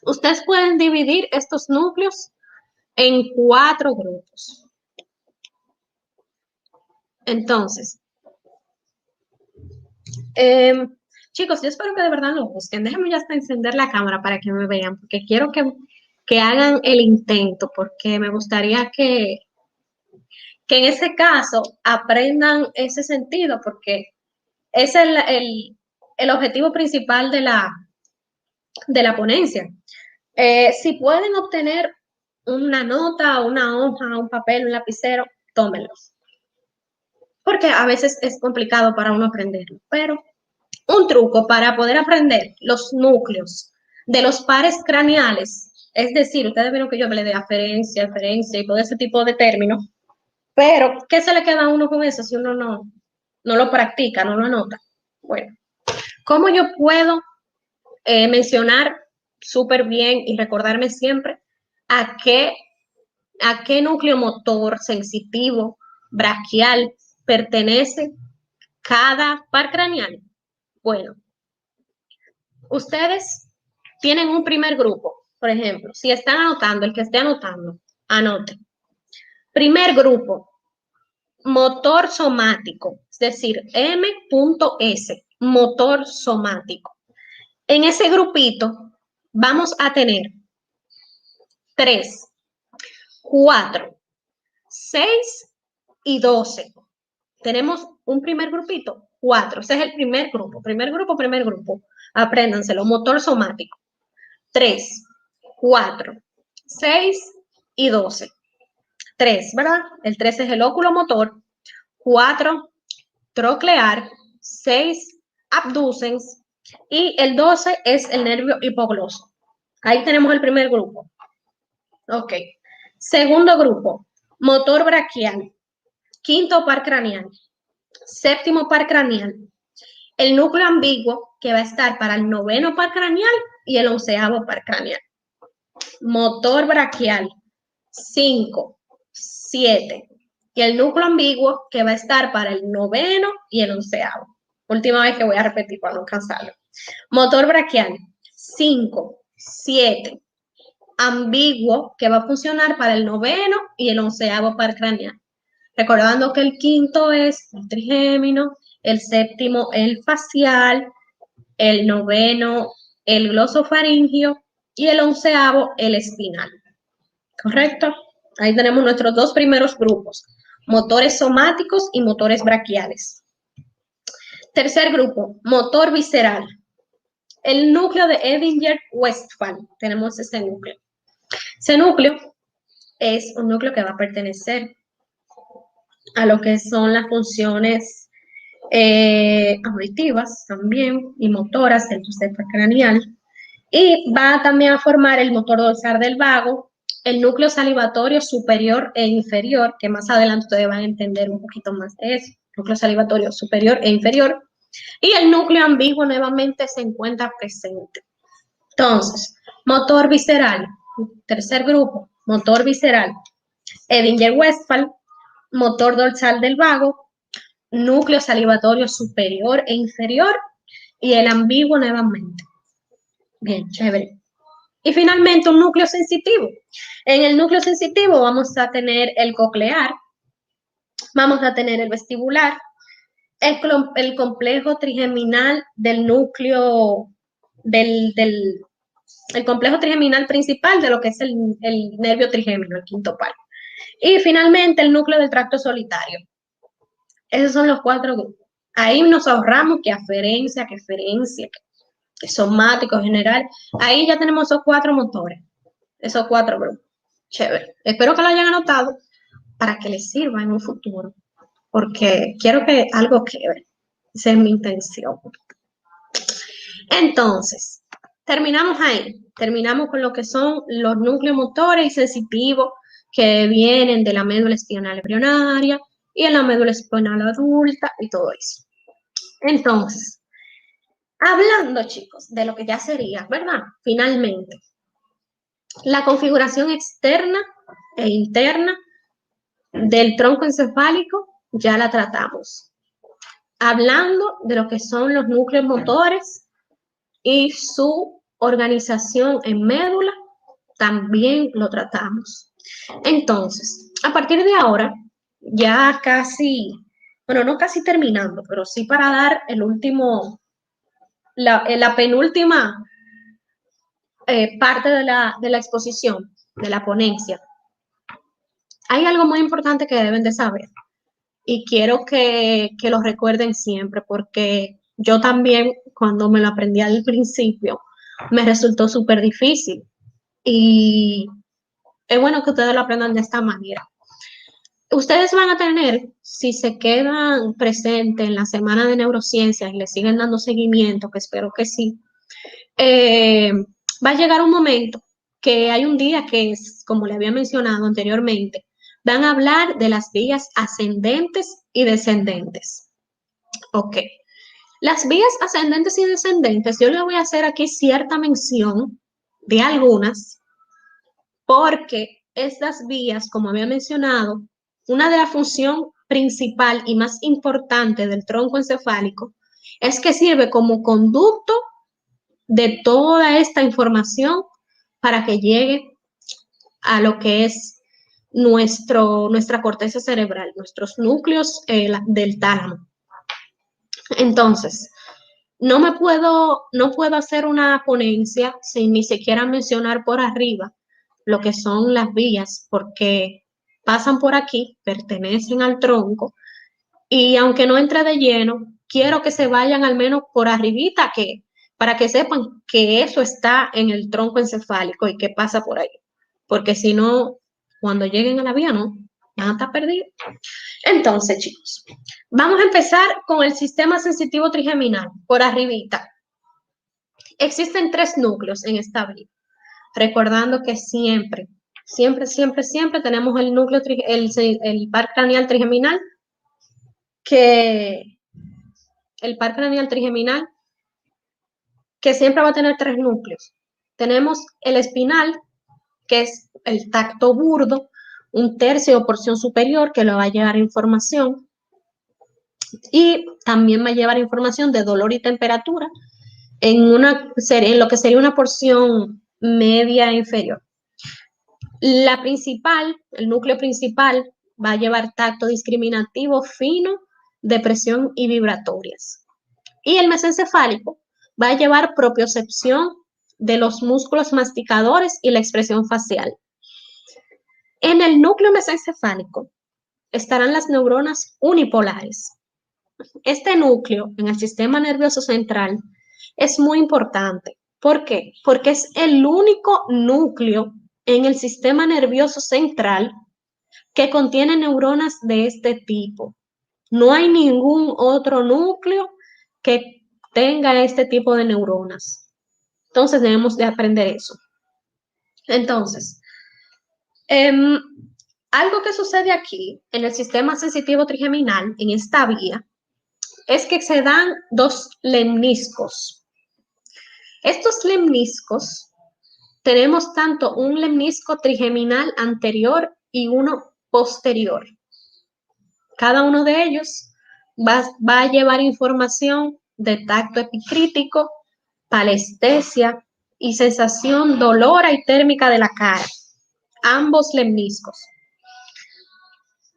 ustedes pueden dividir estos núcleos en 4 grupos. Entonces, chicos, yo espero que de verdad lo busquen. Déjenme ya hasta encender la cámara para que me vean, porque quiero que hagan el intento, porque me gustaría que en ese caso aprendan ese sentido, porque es el objetivo principal de la ponencia. Si pueden obtener una nota, una hoja, un papel, un lapicero, tómenlos. Porque a veces es complicado para uno aprenderlo, pero un truco para poder aprender los núcleos de los pares craneales, es decir, ustedes vieron que yo hablé de aferencia, eferencia y todo ese tipo de términos, pero ¿qué se le queda a uno con eso si uno no lo practica, no lo anota? Bueno, ¿cómo yo puedo mencionar súper bien y recordarme siempre a qué núcleo motor sensitivo, braquial, pertenece cada par craneal? Bueno, ustedes tienen un primer grupo, por ejemplo, si están anotando, el que esté anotando, anote. Primer grupo, motor somático, es decir, M.S, motor somático. En ese grupito vamos a tener 3, 4, 6 y 12. Tenemos un primer grupito, 4. Ese es el primer grupo. Primer grupo. Apréndanselo. Motor somático. 3, 4, 6 y 12. 3, ¿verdad? El 3 es el óculo motor. 4, troclear. 6, abducens. Y el 12 es el nervio hipogloso. Ahí tenemos el primer grupo. Ok. Segundo grupo, motor braquial. Quinto par craneal. Séptimo par craneal. El núcleo ambiguo, que va a estar para el noveno par craneal y el 11º par craneal. Motor braquial, 5, 7. Y el núcleo ambiguo, que va a estar para el noveno y el 11º. Última vez que voy a repetir para no cansarlo. Motor braquial, 5, 7. ambiguo que va a funcionar para el noveno y el 11º par craneal. Recordando que el quinto es el trigémino, el séptimo el facial, el noveno el glosofaringio y el 11º el espinal. ¿Correcto? Ahí tenemos nuestros dos primeros grupos, motores somáticos y motores braquiales. Tercer grupo, motor visceral. El núcleo de Edinger-Westphal. Tenemos ese núcleo. Ese núcleo es un núcleo que va a pertenecer a lo que son las funciones auditivas también y motoras del sistema craneal. Y va también a formar el motor dorsal del vago, el núcleo salivatorio superior e inferior, que más adelante ustedes van a entender un poquito más de eso, núcleo salivatorio superior e inferior, y el núcleo ambiguo nuevamente se encuentra presente. Entonces, motor visceral, tercer grupo, motor visceral, Edinger-Westphal, motor dorsal del vago, núcleo salivatorio superior e inferior, y el ambiguo nuevamente. Bien, chévere. Y finalmente un núcleo sensitivo. En el núcleo sensitivo vamos a tener el coclear, vamos a tener el vestibular, el complejo trigeminal del núcleo, el complejo trigeminal principal de lo que es el nervio trigémino, el quinto par. Y finalmente el núcleo del tracto solitario. Esos son los 4 grupos. Ahí nos ahorramos que aferencia, que eferencia, que somático general. Ahí ya tenemos esos 4 motores, esos 4 grupos. Chévere. Espero que lo hayan anotado para que les sirva en un futuro, porque quiero que algo quede. Esa es mi intención. Entonces, terminamos ahí. Terminamos con lo que son los núcleos motores y sensitivos que vienen de la médula espinal embrionaria y en la médula espinal adulta y todo eso. Entonces, hablando, chicos, de lo que ya sería, ¿verdad? Finalmente, la configuración externa e interna del tronco encefálico ya la tratamos. Hablando de lo que son los núcleos motores y su organización en médula, también lo tratamos. Entonces, a partir de ahora, ya casi, bueno, no casi terminando, pero sí para dar el último, la penúltima parte de la exposición, de la ponencia. Hay algo muy importante que deben de saber y quiero que lo recuerden siempre porque yo también cuando me lo aprendí al principio me resultó súper difícil y es bueno que ustedes lo aprendan de esta manera. Ustedes van a tener, si se quedan presentes en la semana de neurociencias y le siguen dando seguimiento, que espero que sí, va a llegar un momento que hay un día que es, como le había mencionado anteriormente, van a hablar de las vías ascendentes y descendentes. Ok. Las vías ascendentes y descendentes, yo le voy a hacer aquí cierta mención de algunas, porque estas vías, como había mencionado, una de las funciones principal y más importante del tronco encefálico es que sirve como conducto de toda esta información para que llegue a lo que es nuestra corteza cerebral, nuestros núcleos del tálamo. Entonces, no puedo hacer una ponencia sin ni siquiera mencionar por arriba lo que son las vías, porque pasan por aquí, pertenecen al tronco, y aunque no entre de lleno, quiero que se vayan al menos por arribita, para que sepan que eso está en el tronco encefálico y que pasa por ahí, porque si no, cuando lleguen a la vía, no, van a estar perdidos. Entonces, chicos, vamos a empezar con el sistema sensitivo trigeminal, por arribita. Existen 3 núcleos en esta vía, recordando que siempre tenemos el núcleo, el par craneal trigeminal, que siempre va a tener 3 núcleos. Tenemos el espinal, que es el tacto burdo, 1/3 o porción superior que le va a llevar información y también va a llevar información de dolor y temperatura en lo que sería una porción media inferior. La principal, el núcleo principal, va a llevar tacto discriminativo fino, depresión y vibratorias. Y el mesencefálico va a llevar propiocepción de los músculos masticadores y la expresión facial. En el núcleo mesencefálico estarán las neuronas unipolares. Este núcleo en el sistema nervioso central es muy importante. ¿Por qué? Porque es el único núcleo en el sistema nervioso central que contiene neuronas de este tipo. No hay ningún otro núcleo que tenga este tipo de neuronas. Entonces debemos de aprender eso. Entonces, algo que sucede aquí en el sistema sensitivo trigeminal, en esta vía, es que se dan dos lemniscos. Estos lemniscos, tenemos tanto un lemnisco trigeminal anterior y uno posterior. Cada uno de ellos va a llevar información de tacto epicrítico, palestesia y sensación dolora y térmica de la cara. Ambos lemniscos.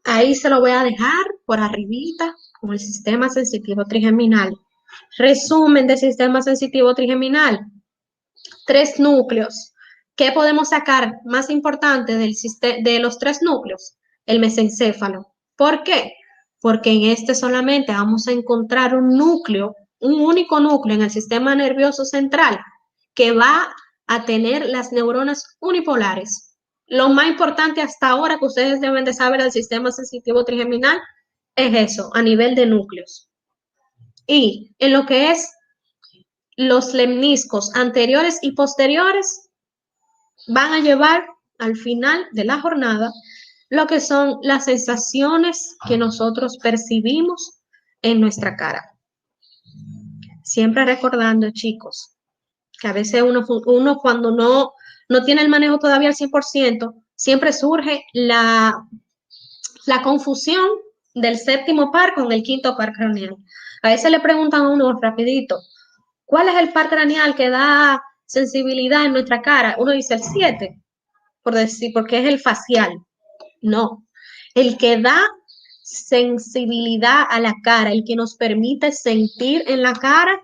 Ahí se lo voy a dejar por arribita con el sistema sensitivo trigeminal. Resumen del sistema sensitivo trigeminal. 3 núcleos. ¿Qué podemos sacar más importante de los 3 núcleos? El mesencéfalo. ¿Por qué? Porque en este solamente vamos a encontrar un núcleo, un único núcleo en el sistema nervioso central que va a tener las neuronas unipolares. Lo más importante hasta ahora que ustedes deben de saber del sistema sensitivo trigeminal es eso, a nivel de núcleos. Y en lo que es los lemniscos anteriores y posteriores van a llevar al final de la jornada lo que son las sensaciones que nosotros percibimos en nuestra cara. Siempre recordando, chicos, que a veces uno cuando no tiene el manejo todavía al 100%, siempre surge la confusión del séptimo par con el quinto par craneal. A veces le preguntan a uno rapidito, ¿cuál es el par craneal que da sensibilidad en nuestra cara? Uno dice el 7, por decir, porque es el facial. No, el que da sensibilidad a la cara, el que nos permite sentir en la cara,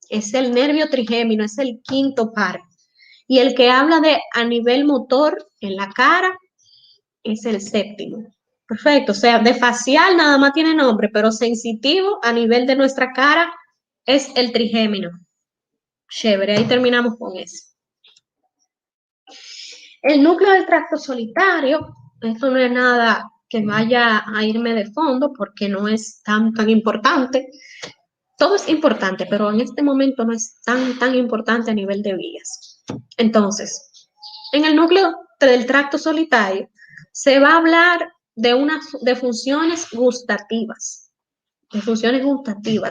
es el nervio trigémino, es el quinto par. Y el que habla de a nivel motor en la cara es el séptimo. Perfecto, o sea, de facial nada más tiene nombre, pero sensitivo a nivel de nuestra cara es el trigémino. Chévere, ahí terminamos con eso. El núcleo del tracto solitario, esto no es nada que vaya a irme de fondo porque no es tan importante. Todo es importante, pero en este momento no es tan importante a nivel de vías. Entonces, en el núcleo del tracto solitario se va a hablar de funciones gustativas,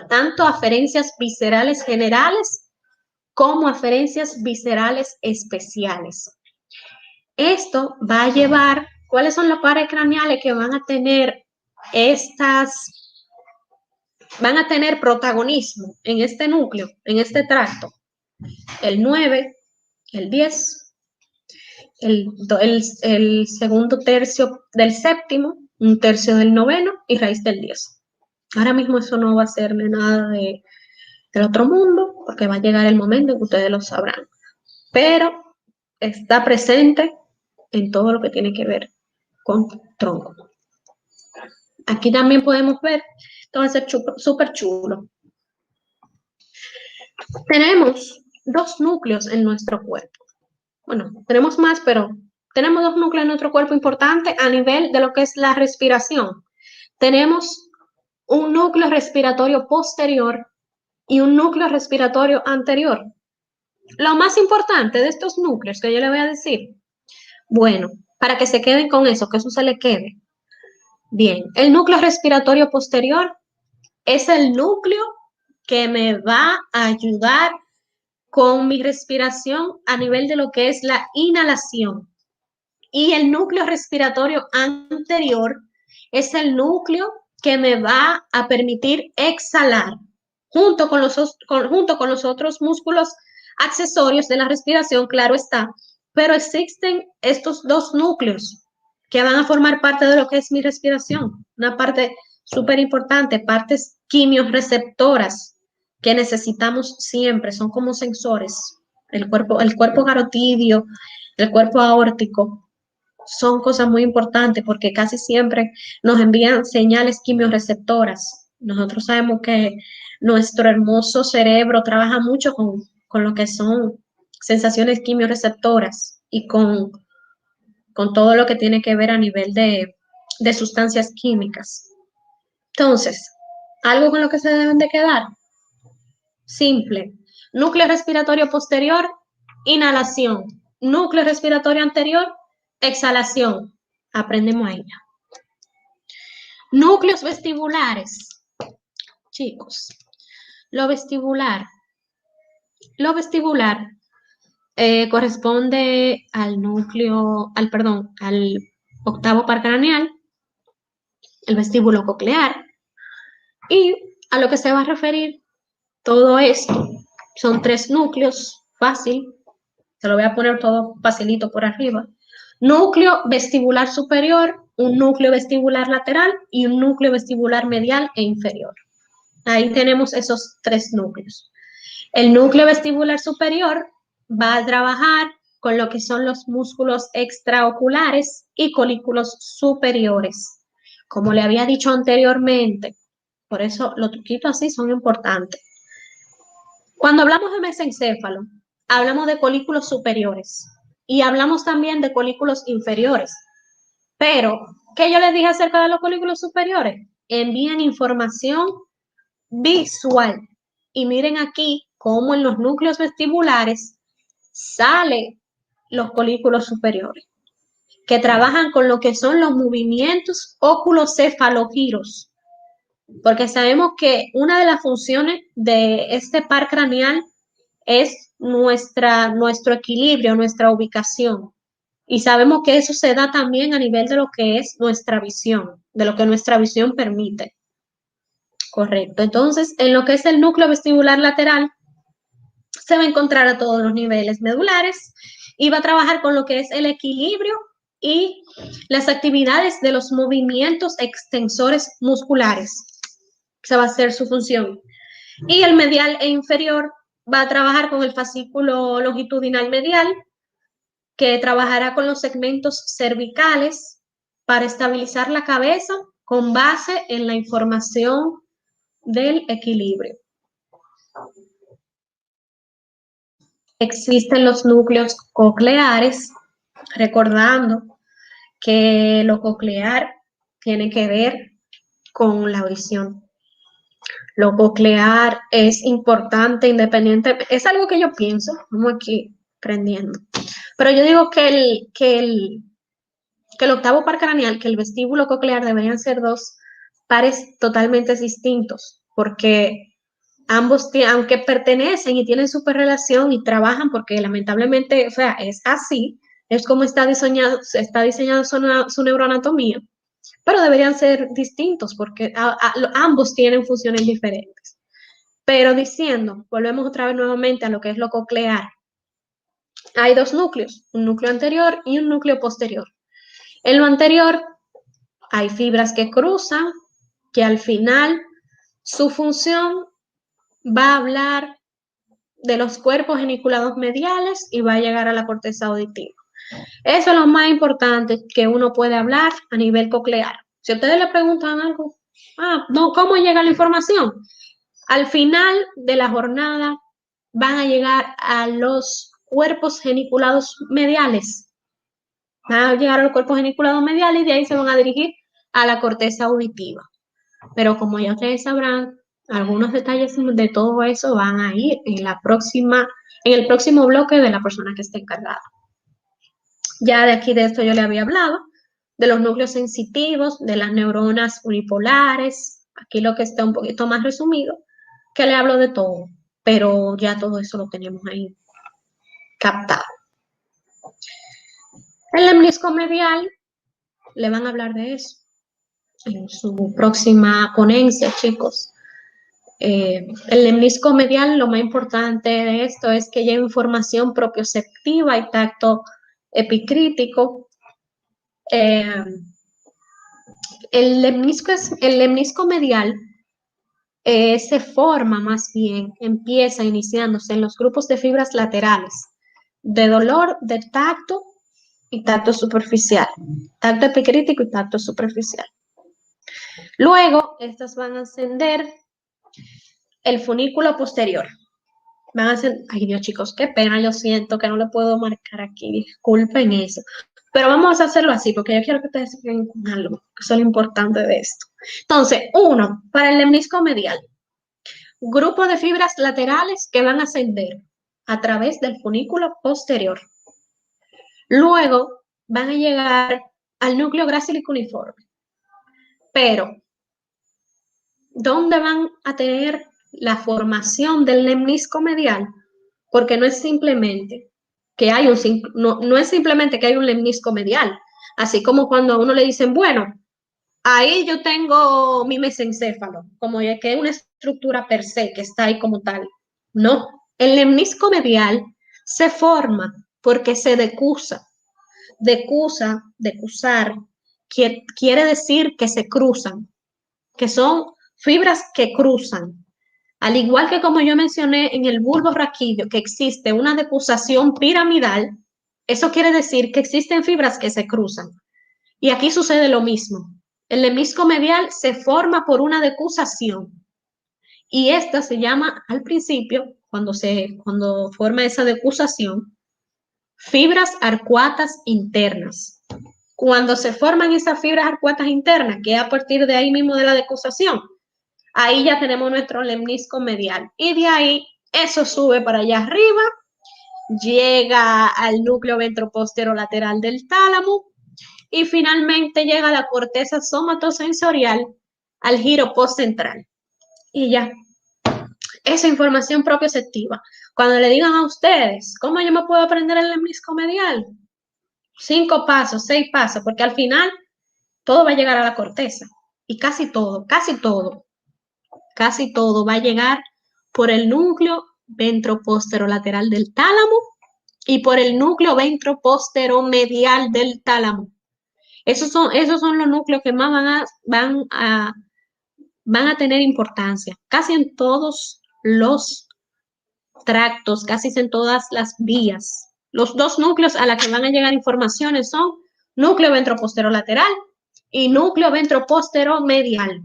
tanto aferencias viscerales generales como aferencias viscerales especiales. Esto va a llevar, ¿cuáles son los pares craneales que van a tener van a tener protagonismo en este núcleo, en este tracto? El 9, el 10, el segundo tercio del séptimo, un tercio del noveno y raíz del 10. Ahora mismo eso no va a ser nada del otro mundo, porque va a llegar el momento en que ustedes lo sabrán. Pero está presente en todo lo que tiene que ver con tronco. Aquí también podemos ver, esto va a ser súper chulo. Tenemos 2 núcleos en nuestro cuerpo. Bueno, tenemos más, pero tenemos 2 núcleos en nuestro cuerpo importantes a nivel de lo que es la respiración. Tenemos un núcleo respiratorio posterior y un núcleo respiratorio anterior. Lo más importante de estos núcleos que yo le voy a decir, bueno, para que se queden con eso, que eso se le quede. Bien, el núcleo respiratorio posterior es el núcleo que me va a ayudar con mi respiración a nivel de lo que es la inhalación. Y el núcleo respiratorio anterior es el núcleo que me va a permitir exhalar junto con los otros músculos accesorios de la respiración, claro está, pero existen estos dos núcleos que van a formar parte de lo que es mi respiración, una parte súper importante, partes quimiorreceptoras que necesitamos siempre, son como sensores. El cuerpo carotidio, el cuerpo aórtico, son cosas muy importantes porque casi siempre nos envían señales quimiorreceptoras. Nosotros sabemos que nuestro hermoso cerebro trabaja mucho con lo que son sensaciones quimiorreceptoras y con todo lo que tiene que ver a nivel de sustancias químicas. Entonces, algo con lo que se deben de quedar, simple. Núcleo respiratorio posterior, inhalación. Núcleo respiratorio anterior, exhalación. Aprendemos ahí. Núcleos vestibulares. Chicos, lo vestibular. Lo vestibular corresponde al núcleo, al octavo par craneal, el vestíbulo coclear, y a lo que se va a referir todo esto son tres núcleos, fácil, se lo voy a poner todo facilito por arriba. Núcleo vestibular superior, un núcleo vestibular lateral y un núcleo vestibular medial e inferior. Ahí tenemos esos tres núcleos. El núcleo vestibular superior va a trabajar con lo que son los músculos extraoculares y colículos superiores. Como le había dicho anteriormente, por eso los truquitos así son importantes. Cuando hablamos de mesencéfalo, hablamos de colículos superiores y hablamos también de colículos inferiores. Pero, ¿qué yo les dije acerca de los colículos superiores? Envían información visual. Y miren aquí cómo en los núcleos vestibulares salen los colículos superiores, que trabajan con lo que son los movimientos oculocefalogiros. Porque sabemos que una de las funciones de este par craneal es nuestro equilibrio, nuestra ubicación. Y sabemos que eso se da también a nivel de lo que es nuestra visión, de lo que nuestra visión permite. Correcto. Entonces, en lo que es el núcleo vestibular lateral, se va a encontrar a todos los niveles medulares y va a trabajar con lo que es el equilibrio y las actividades de los movimientos extensores musculares. Esa va a ser su función. Y el medial e inferior va a trabajar con el fascículo longitudinal medial, que trabajará con los segmentos cervicales para estabilizar la cabeza con base en la información del equilibrio. Existen los núcleos cocleares, recordando que lo coclear tiene que ver con la visión. Lo coclear es importante, independiente, es algo que yo pienso, como aquí aprendiendo. Pero yo digo que el octavo par craneal, que el vestíbulo coclear deberían ser dos pares totalmente distintos, porque ambos, aunque pertenecen y tienen superrelación y trabajan, porque lamentablemente, o sea, es así, es como está diseñado su neuroanatomía, pero deberían ser distintos porque ambos tienen funciones diferentes. Pero diciendo, volvemos otra vez nuevamente a lo que es lo coclear. Hay dos núcleos, un núcleo anterior y un núcleo posterior. En lo anterior hay fibras que cruzan, que al final su función va a hablar de los cuerpos geniculados mediales y va a llegar a la corteza auditiva. Eso es lo más importante que uno puede hablar a nivel coclear. Si ustedes le preguntan algo, no, ¿cómo llega la información? Al final de la jornada van a llegar a los cuerpos geniculados mediales. Van a llegar a los cuerpos geniculados mediales y de ahí se van a dirigir a la corteza auditiva. Pero como ya ustedes sabrán, algunos detalles de todo eso van a ir en el próximo bloque de la persona que esté encargada. Ya de aquí de esto yo le había hablado, de los núcleos sensitivos, de las neuronas unipolares, aquí lo que está un poquito más resumido, que le hablo de todo, pero ya todo eso lo tenemos ahí captado. El lemnisco medial, le van a hablar de eso en su próxima ponencia, chicos. El lemnisco medial, lo más importante de esto es que lleva información propioceptiva y tacto epicrítico. El lemnisco medial se forma más bien, empieza iniciándose en los grupos de fibras laterales, de dolor, de tacto y tacto superficial, tacto epicrítico y tacto superficial. Luego, estas van a ascender el funículo posterior. Van a hacer, ay Dios chicos, qué pena, yo siento que no le puedo marcar aquí, disculpen eso. Pero vamos a hacerlo así, porque yo quiero que ustedes se queden con algo, que eso es lo importante de esto. Entonces, uno, para el lemnisco medial, grupo de fibras laterales que van a ascender a través del funículo posterior. Luego van a llegar al núcleo gracílico uniforme. Pero, ¿dónde van a tener la formación del lemnisco medial? Porque no es simplemente que hay no es simplemente que hay un lemnisco medial, así como cuando a uno le dicen, bueno, ahí yo tengo mi mesencéfalo, como que es una estructura per se que está ahí como tal. No, el lemnisco medial se forma porque se decusa. Decusar, quiere decir que se cruzan, que son fibras que cruzan. Al igual que como yo mencioné en el bulbo raquídeo, que existe una decusación piramidal, eso quiere decir que existen fibras que se cruzan. Y aquí sucede lo mismo. El lemnisco medial se forma por una decusación. Y esta se llama al principio, cuando forma esa decusación, fibras arcuatas internas. Cuando se forman esas fibras arcuatas internas, que es a partir de ahí mismo de la decusación, ahí ya tenemos nuestro lemnisco medial. Y de ahí, eso sube para allá arriba, llega al núcleo ventroposterolateral del tálamo y finalmente llega a la corteza somatosensorial, al giro postcentral. Y ya, esa información propioceptiva. Cuando le digan a ustedes, ¿cómo yo me puedo aprender el lemnisco medial? 5 pasos, 6 pasos, porque al final todo va a llegar a la corteza. Y casi todo va a llegar por el núcleo ventroposterolateral del tálamo y por el núcleo ventroposteromedial del tálamo. Esos son los núcleos que más van a tener importancia. Casi en todos los tractos, casi en todas las vías. Los dos núcleos a los que van a llegar informaciones son núcleo ventroposterolateral y núcleo ventroposteromedial.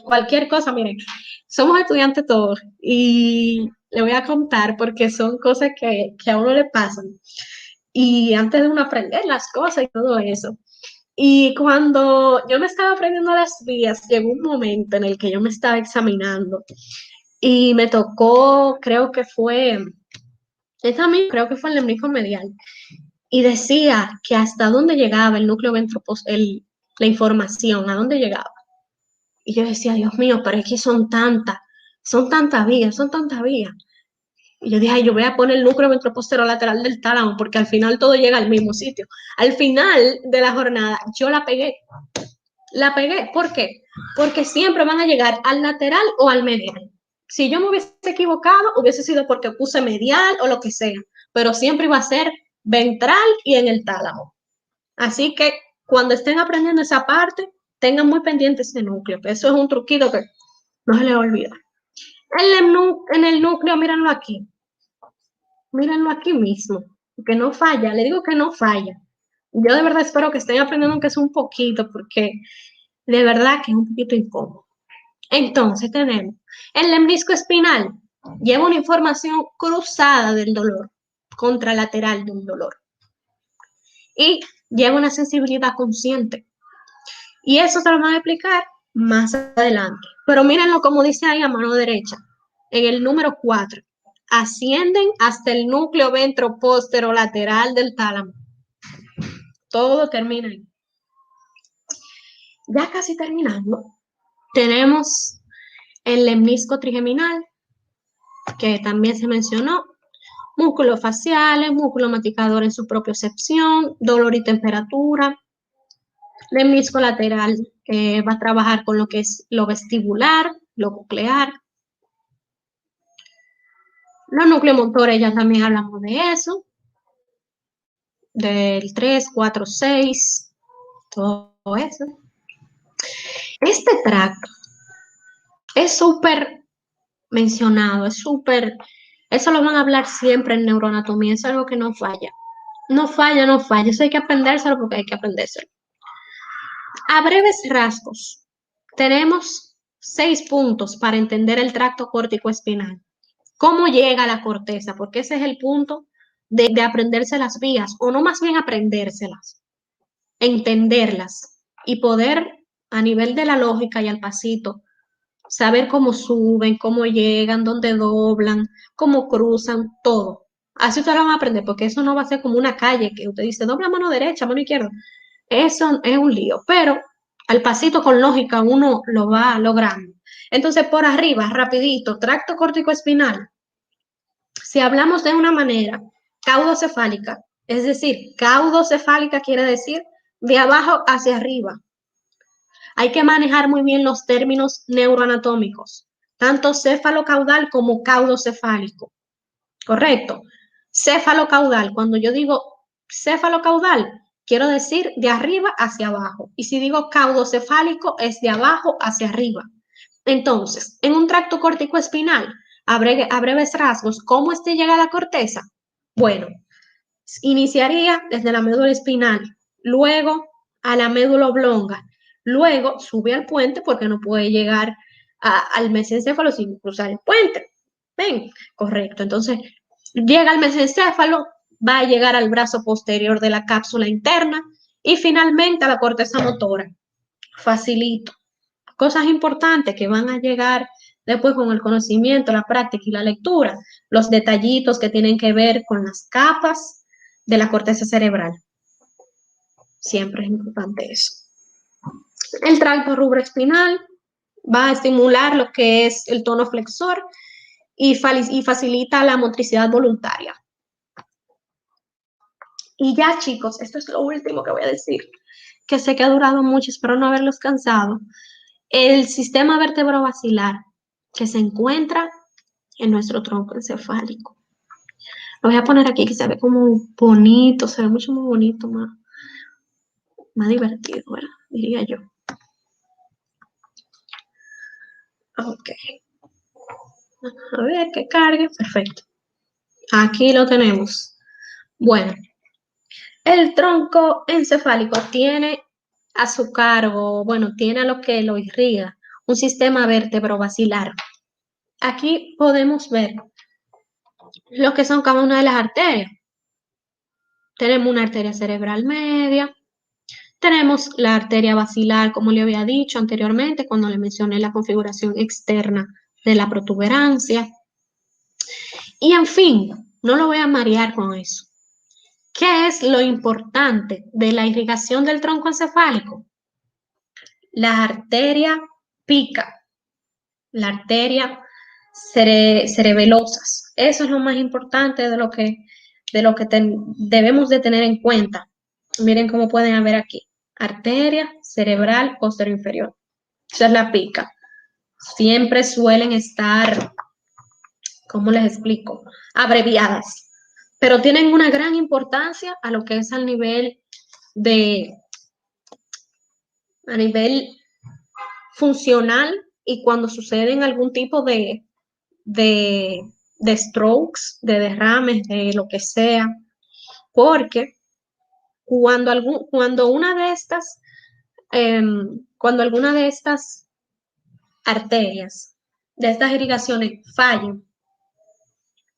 Cualquier cosa, miren, somos estudiantes todos y le voy a contar porque son cosas que a uno le pasan. Y antes de uno aprender las cosas y todo eso. Y cuando yo me estaba aprendiendo las vías, llegó un momento en el que yo me estaba examinando y me tocó, creo que fue el lemnisco medial. Y decía que hasta dónde llegaba el núcleo la información, a dónde llegaba. Y yo decía, Dios mío, pero es que son tantas vías. Y yo dije, ay, yo voy a poner el núcleo ventroposterolateral del tálamo, porque al final todo llega al mismo sitio. Al final de la jornada, yo la pegué. ¿Por qué? Porque siempre van a llegar al lateral o al medial. Si yo me hubiese equivocado, hubiese sido porque puse medial o lo que sea, pero siempre iba a ser ventral y en el tálamo. Así que cuando estén aprendiendo esa parte, tengan muy pendiente ese núcleo, que eso es un truquito que no se les olvida. En el núcleo, mírenlo aquí mismo, que no falla, le digo que no falla. Yo de verdad espero que estén aprendiendo aunque sea un poquito, porque de verdad que es un poquito incómodo. Entonces tenemos el lemnisco espinal, lleva una información cruzada del dolor, contralateral de un dolor, y lleva una sensibilidad consciente. Y eso se lo van a explicar más adelante. Pero mírenlo como dice ahí a mano derecha, en el número 4. Ascienden hasta el núcleo ventroposterolateral del tálamo. Todo termina ahí. Ya casi terminando, tenemos el lemnisco trigeminal, que también se mencionó, músculos faciales, músculo maticador en su propiocepción, dolor y temperatura. Lemnisco lateral va a trabajar con lo que es lo vestibular, lo coclear. Los núcleos motores ya también hablamos de eso. del 3, 4, 6, todo eso. Este tracto es súper mencionado, es súper, eso lo van a hablar siempre en neuroanatomía, es algo que no falla. No falla, no falla, eso hay que aprendérselo porque hay que aprendérselo. A breves rasgos, tenemos 6 puntos para entender el tracto córtico-espinal. ¿Cómo llega a la corteza? Porque ese es el punto de aprenderse las vías, o no más bien aprendérselas, entenderlas y poder a nivel de la lógica y al pasito, saber cómo suben, cómo llegan, dónde doblan, cómo cruzan, todo. Así ustedes lo van a aprender, porque eso no va a ser como una calle que usted dice, dobla mano derecha, mano izquierda. Eso es un lío, pero al pasito con lógica uno lo va logrando. Entonces, por arriba, rapidito, tracto córtico espinal. Si hablamos de una manera caudocefálica, es decir, caudocefálica quiere decir de abajo hacia arriba. Hay que manejar muy bien los términos neuroanatómicos, tanto céfalo-caudal como caudocefálico. ¿Correcto? Céfalo-caudal, cuando yo digo céfalo-caudal, quiero decir de arriba hacia abajo. Y si digo caudocefálico, es de abajo hacia arriba. Entonces, en un tracto córtico espinal, a breves rasgos, ¿cómo llega a la corteza? Bueno, iniciaría desde la médula espinal, luego a la médula oblonga, luego sube al puente porque no puede llegar al mesencéfalo sin cruzar el puente. ¿Ven? Correcto. Entonces, llega al mesencéfalo, va a llegar al brazo posterior de la cápsula interna y finalmente a la corteza motora. Facilito. Cosas importantes que van a llegar después con el conocimiento, la práctica y la lectura, los detallitos que tienen que ver con las capas de la corteza cerebral. Siempre es importante eso. El tracto rubroespinal va a estimular lo que es el tono flexor y facilita la motricidad voluntaria. Y ya, chicos, esto es lo último que voy a decir, que sé que ha durado mucho, espero no haberlos cansado. El sistema vertebrovascular que se encuentra en nuestro tronco encefálico. Lo voy a poner aquí que se ve como bonito, se ve mucho más bonito, más divertido, ¿verdad? Diría yo. Ok. A ver que cargue. Perfecto. Aquí lo tenemos. Bueno, el tronco encefálico tiene a su cargo, bueno, tiene a lo que lo irriga, un sistema vertebrovascular. Aquí podemos ver lo que son cada una de las arterias. Tenemos una arteria cerebral media, tenemos la arteria basilar, como le había dicho anteriormente, cuando le mencioné la configuración externa de la protuberancia. Y en fin, no lo voy a marear con eso. ¿Qué es lo importante de la irrigación del tronco encefálico? La arteria pica, la arteria cerebelosas. Eso es lo más importante de lo que debemos de tener en cuenta. Miren cómo pueden ver aquí. Arteria cerebral posterior inferior. Esa es la pica. Siempre suelen estar, ¿cómo les explico? Abreviadas. Pero tienen una gran importancia a lo que es a nivel funcional y cuando suceden algún tipo de strokes, de derrames, de lo que sea, porque cuando alguna de estas arterias, de estas irrigaciones fallan,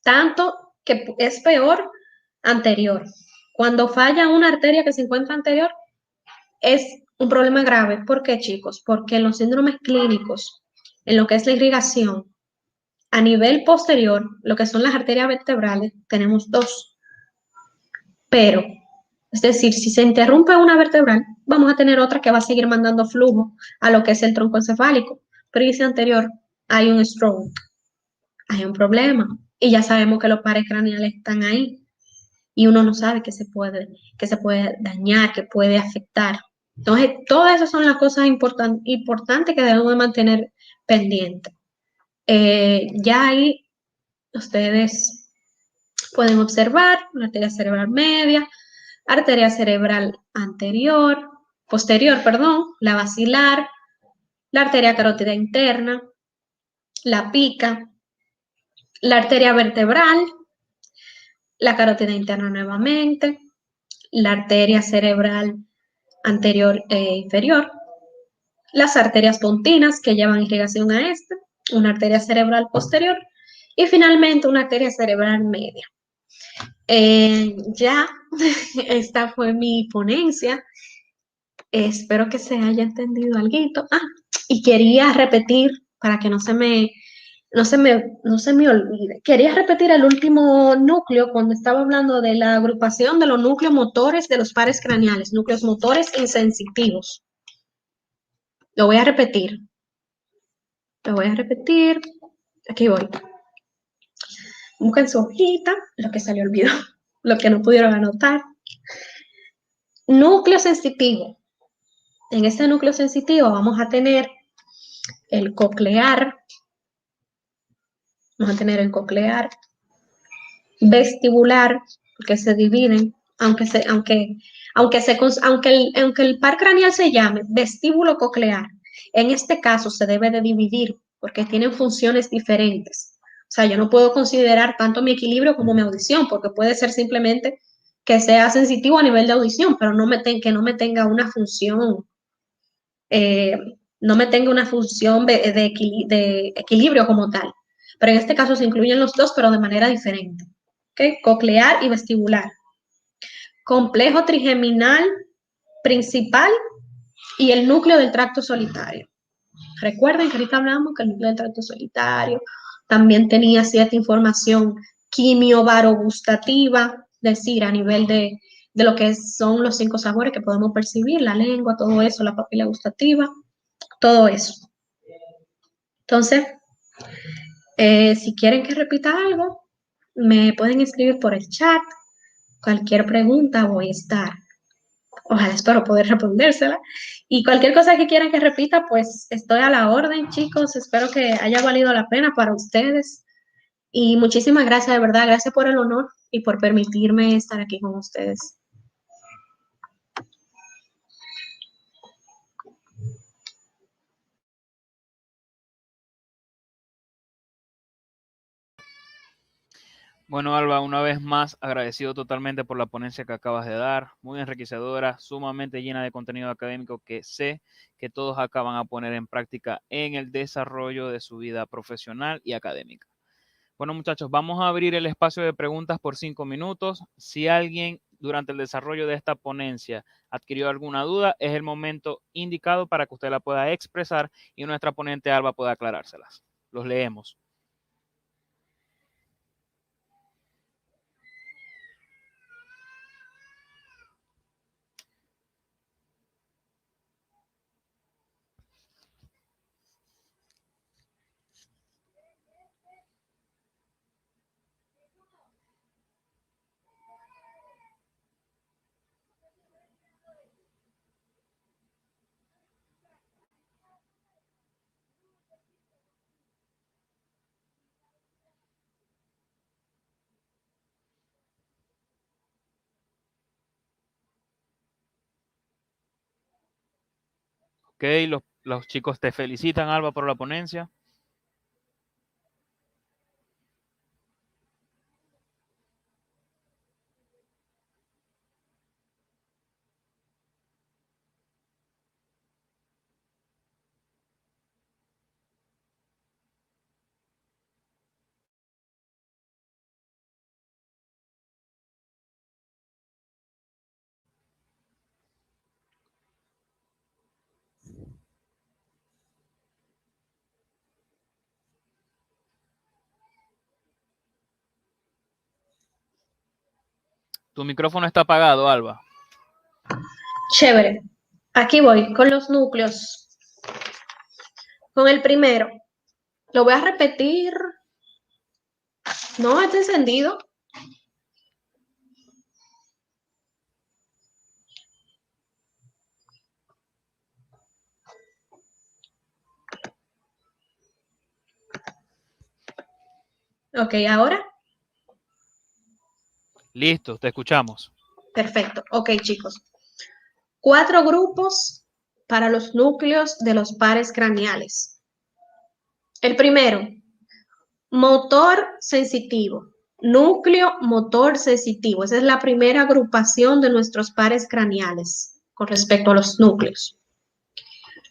tanto que es peor anterior. Cuando falla una arteria que se encuentra anterior, es un problema grave. ¿Por qué, chicos? Porque en los síndromes clínicos, en lo que es la irrigación, a nivel posterior, lo que son las arterias vertebrales, tenemos dos. Pero, es decir, si se interrumpe una vertebral, vamos a tener otra que va a seguir mandando flujo a lo que es el tronco encefálico. Pero dice anterior, hay un stroke, hay un problema. Y ya sabemos que los pares craneales están ahí. Y uno no sabe que se puede dañar, que puede afectar. Entonces, todas esas son las cosas importantes que debemos de mantener pendientes. Ya ahí ustedes pueden observar una arteria cerebral media, arteria cerebral anterior, posterior, perdón, la basilar, la arteria carótida interna, la pica, la arteria vertebral, la carótida interna nuevamente, la arteria cerebral anterior e inferior, las arterias pontinas que llevan irrigación a esta, una arteria cerebral posterior y finalmente una arteria cerebral media. Ya, esta fue mi ponencia. Espero que se haya entendido algo. Y quería repetir para que no se me olvide. Quería repetir el último núcleo cuando estaba hablando de la agrupación de los núcleos motores de los pares craneales, núcleos motores insensitivos. Lo voy a repetir. Lo voy a repetir. Aquí voy. Busquen su hojita, lo que se le olvidó, lo que no pudieron anotar. Núcleo sensitivo. En este núcleo sensitivo vamos a tener el coclear. Vamos a tener el coclear, vestibular, que se dividen, aunque el par craneal se llame vestíbulo coclear, en este caso se debe de dividir porque tienen funciones diferentes. O sea, yo no puedo considerar tanto mi equilibrio como mi audición, porque puede ser simplemente que sea sensitivo a nivel de audición, pero que no me tenga una función, no me tenga una función de equilibrio como tal. Pero en este caso se incluyen los dos, pero de manera diferente. ¿Okay? Coclear y vestibular. Complejo trigeminal principal y el núcleo del tracto solitario. Recuerden que ahorita hablamos que el núcleo del tracto solitario también tenía cierta información quimiobarogustativa, es decir, a nivel de lo que son los 5 sabores que podemos percibir, la lengua, todo eso, la papila gustativa, todo eso. Entonces, si quieren que repita algo, me pueden escribir por el chat. Cualquier pregunta voy a estar. Ojalá espero poder respondérsela. Y cualquier cosa que quieran que repita, pues estoy a la orden, chicos. Espero que haya valido la pena para ustedes. Y muchísimas gracias, de verdad. Gracias por el honor y por permitirme estar aquí con ustedes. Bueno, Alba, una vez más agradecido totalmente por la ponencia que acabas de dar, muy enriquecedora, sumamente llena de contenido académico que sé que todos acá van a poner en práctica en el desarrollo de su vida profesional y académica. Bueno, muchachos, vamos a abrir el espacio de preguntas por 5 minutos. Si alguien durante el desarrollo de esta ponencia adquirió alguna duda, es el momento indicado para que usted la pueda expresar y nuestra ponente Alba pueda aclarárselas. Los leemos. Ok, los chicos te felicitan, Alba, por la ponencia. Tu micrófono está apagado, Alba. Chévere. Aquí voy con los núcleos. Con el primero. Lo voy a repetir. No, está encendido. Ok, ahora. Listo, te escuchamos. Perfecto. Ok, chicos. 4 grupos para los núcleos de los pares craneales. El primero, motor sensitivo. Núcleo motor sensitivo. Esa es la primera agrupación de nuestros pares craneales con respecto a los núcleos.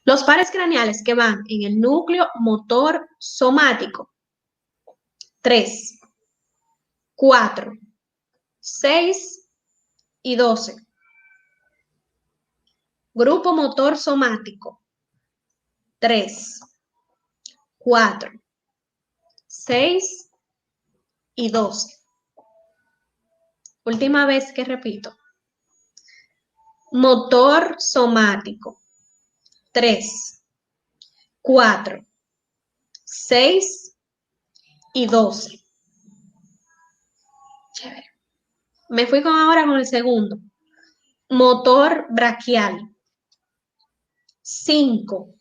Los pares craneales que van en el núcleo motor somático. 3, 4, 6 y 12. Grupo motor somático. 3, 4, 6 y 12. Última vez que repito. Motor somático. 3, 4, 6 y 12. Chévere. Me fui ahora con el segundo. Motor braquial. 5,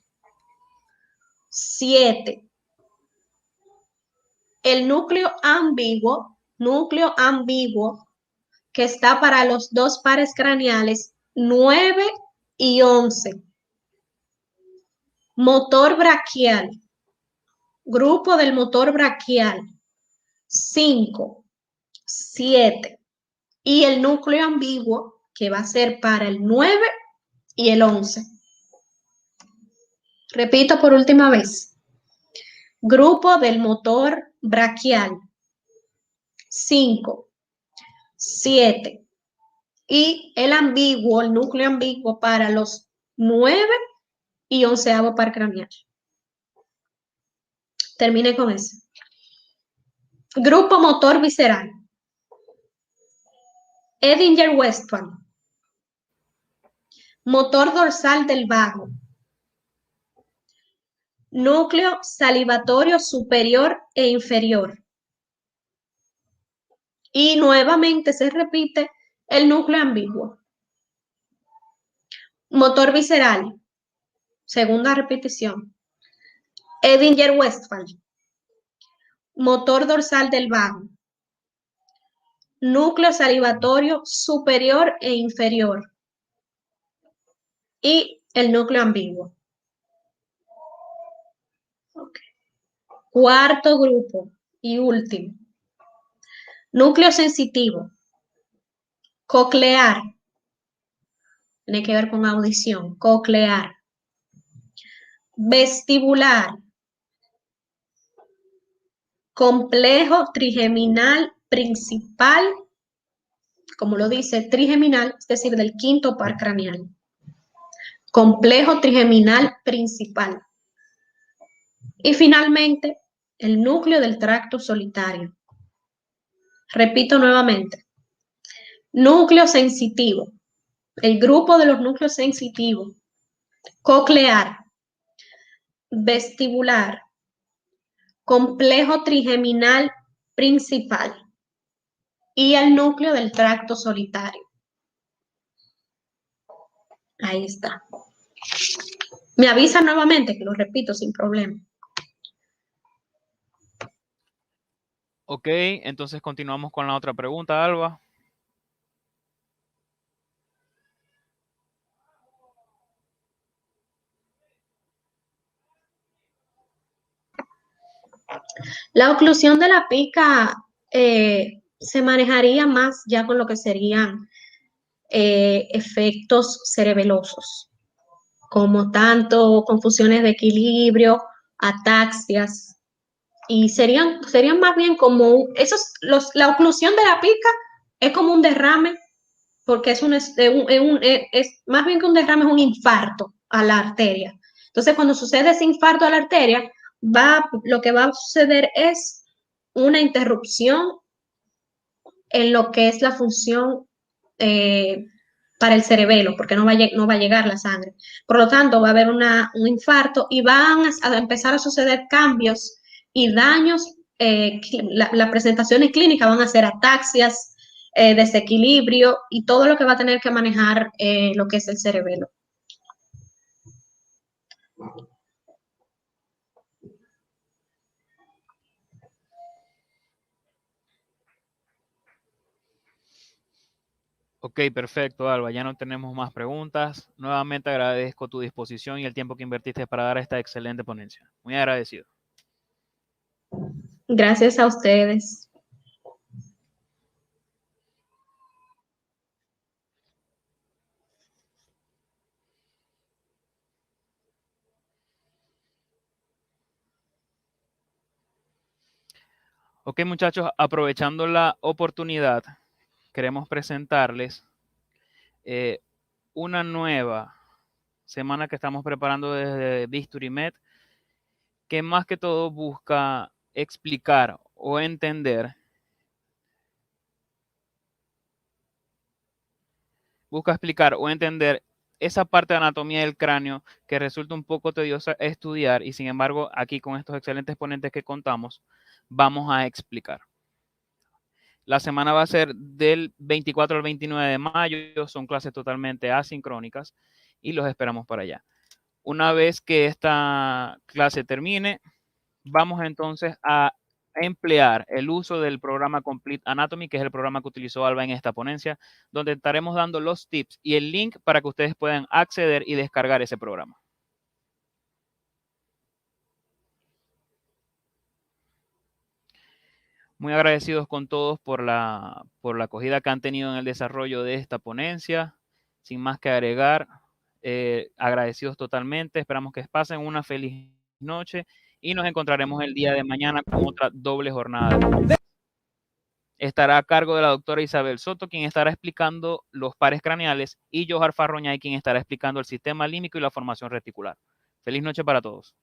7. El núcleo ambiguo que está para los dos pares craneales, 9 y 11. Motor braquial. Grupo del motor braquial, 5, 7. Y el núcleo ambiguo, que va a ser para el 9 y el 11. Repito por última vez. Grupo del motor braquial, 5, 7. Y el ambiguo, el núcleo ambiguo para los 9 y 11º par craneal. Termine con eso. Grupo motor visceral. Edinger-Westphal. Motor dorsal del vago. Núcleo salivatorio superior e inferior. Y nuevamente se repite el núcleo ambiguo. Motor visceral. Segunda repetición. Edinger-Westphal. Motor dorsal del vago. Núcleo salivatorio superior e inferior. Y el núcleo ambiguo. Okay. Cuarto grupo y último. Núcleo sensitivo. Coclear. Tiene que ver con audición. Coclear. Vestibular. Complejo trigeminal principal, como lo dice, trigeminal, es decir, del quinto par craneal. Complejo trigeminal principal. Y finalmente, el núcleo del tracto solitario. Repito nuevamente. Núcleo sensitivo. El grupo de los núcleos sensitivos. Coclear. Vestibular. Complejo trigeminal principal. Y el núcleo del tracto solitario. Ahí está. Me avisa nuevamente que lo repito sin problema. Ok, entonces continuamos con la otra pregunta, Alba. La oclusión de la pica se manejaría más ya con lo que serían efectos cerebelosos, como tanto confusiones de equilibrio, ataxias, y serían más bien como la oclusión de la pica es como un derrame, porque es más bien que un derrame, es un infarto a la arteria. Entonces, cuando sucede ese infarto a la arteria, lo que va a suceder es una interrupción en lo que es la función para el cerebelo, porque no va a llegar la sangre. Por lo tanto, va a haber un infarto y van a empezar a suceder cambios y daños. Las presentaciones clínicas van a ser ataxias, desequilibrio y todo lo que va a tener que manejar lo que es el cerebelo. Ok, perfecto, Alba. Ya no tenemos más preguntas. Nuevamente agradezco tu disposición y el tiempo que invertiste para dar esta excelente ponencia. Muy agradecido. Gracias a ustedes. Ok, muchachos, aprovechando la oportunidad, queremos presentarles una nueva semana que estamos preparando desde BisturiMed, que más que todo busca explicar o entender, esa parte de anatomía del cráneo que resulta un poco tediosa estudiar y sin embargo aquí con estos excelentes ponentes que contamos, vamos a explicar. La semana va a ser del 24 al 29 de mayo, son clases totalmente asincrónicas y los esperamos para allá. Una vez que esta clase termine, vamos entonces a emplear el uso del programa Complete Anatomy, que es el programa que utilizó Alba en esta ponencia, donde estaremos dando los tips y el link para que ustedes puedan acceder y descargar ese programa. Muy agradecidos con todos por la acogida que han tenido en el desarrollo de esta ponencia. Sin más que agregar, agradecidos totalmente. Esperamos que pasen una feliz noche y nos encontraremos el día de mañana con otra doble jornada. Estará a cargo de la doctora Isabel Soto, quien estará explicando los pares craneales, y Johar Farroñay, quien estará explicando el sistema límbico y la formación reticular. Feliz noche para todos.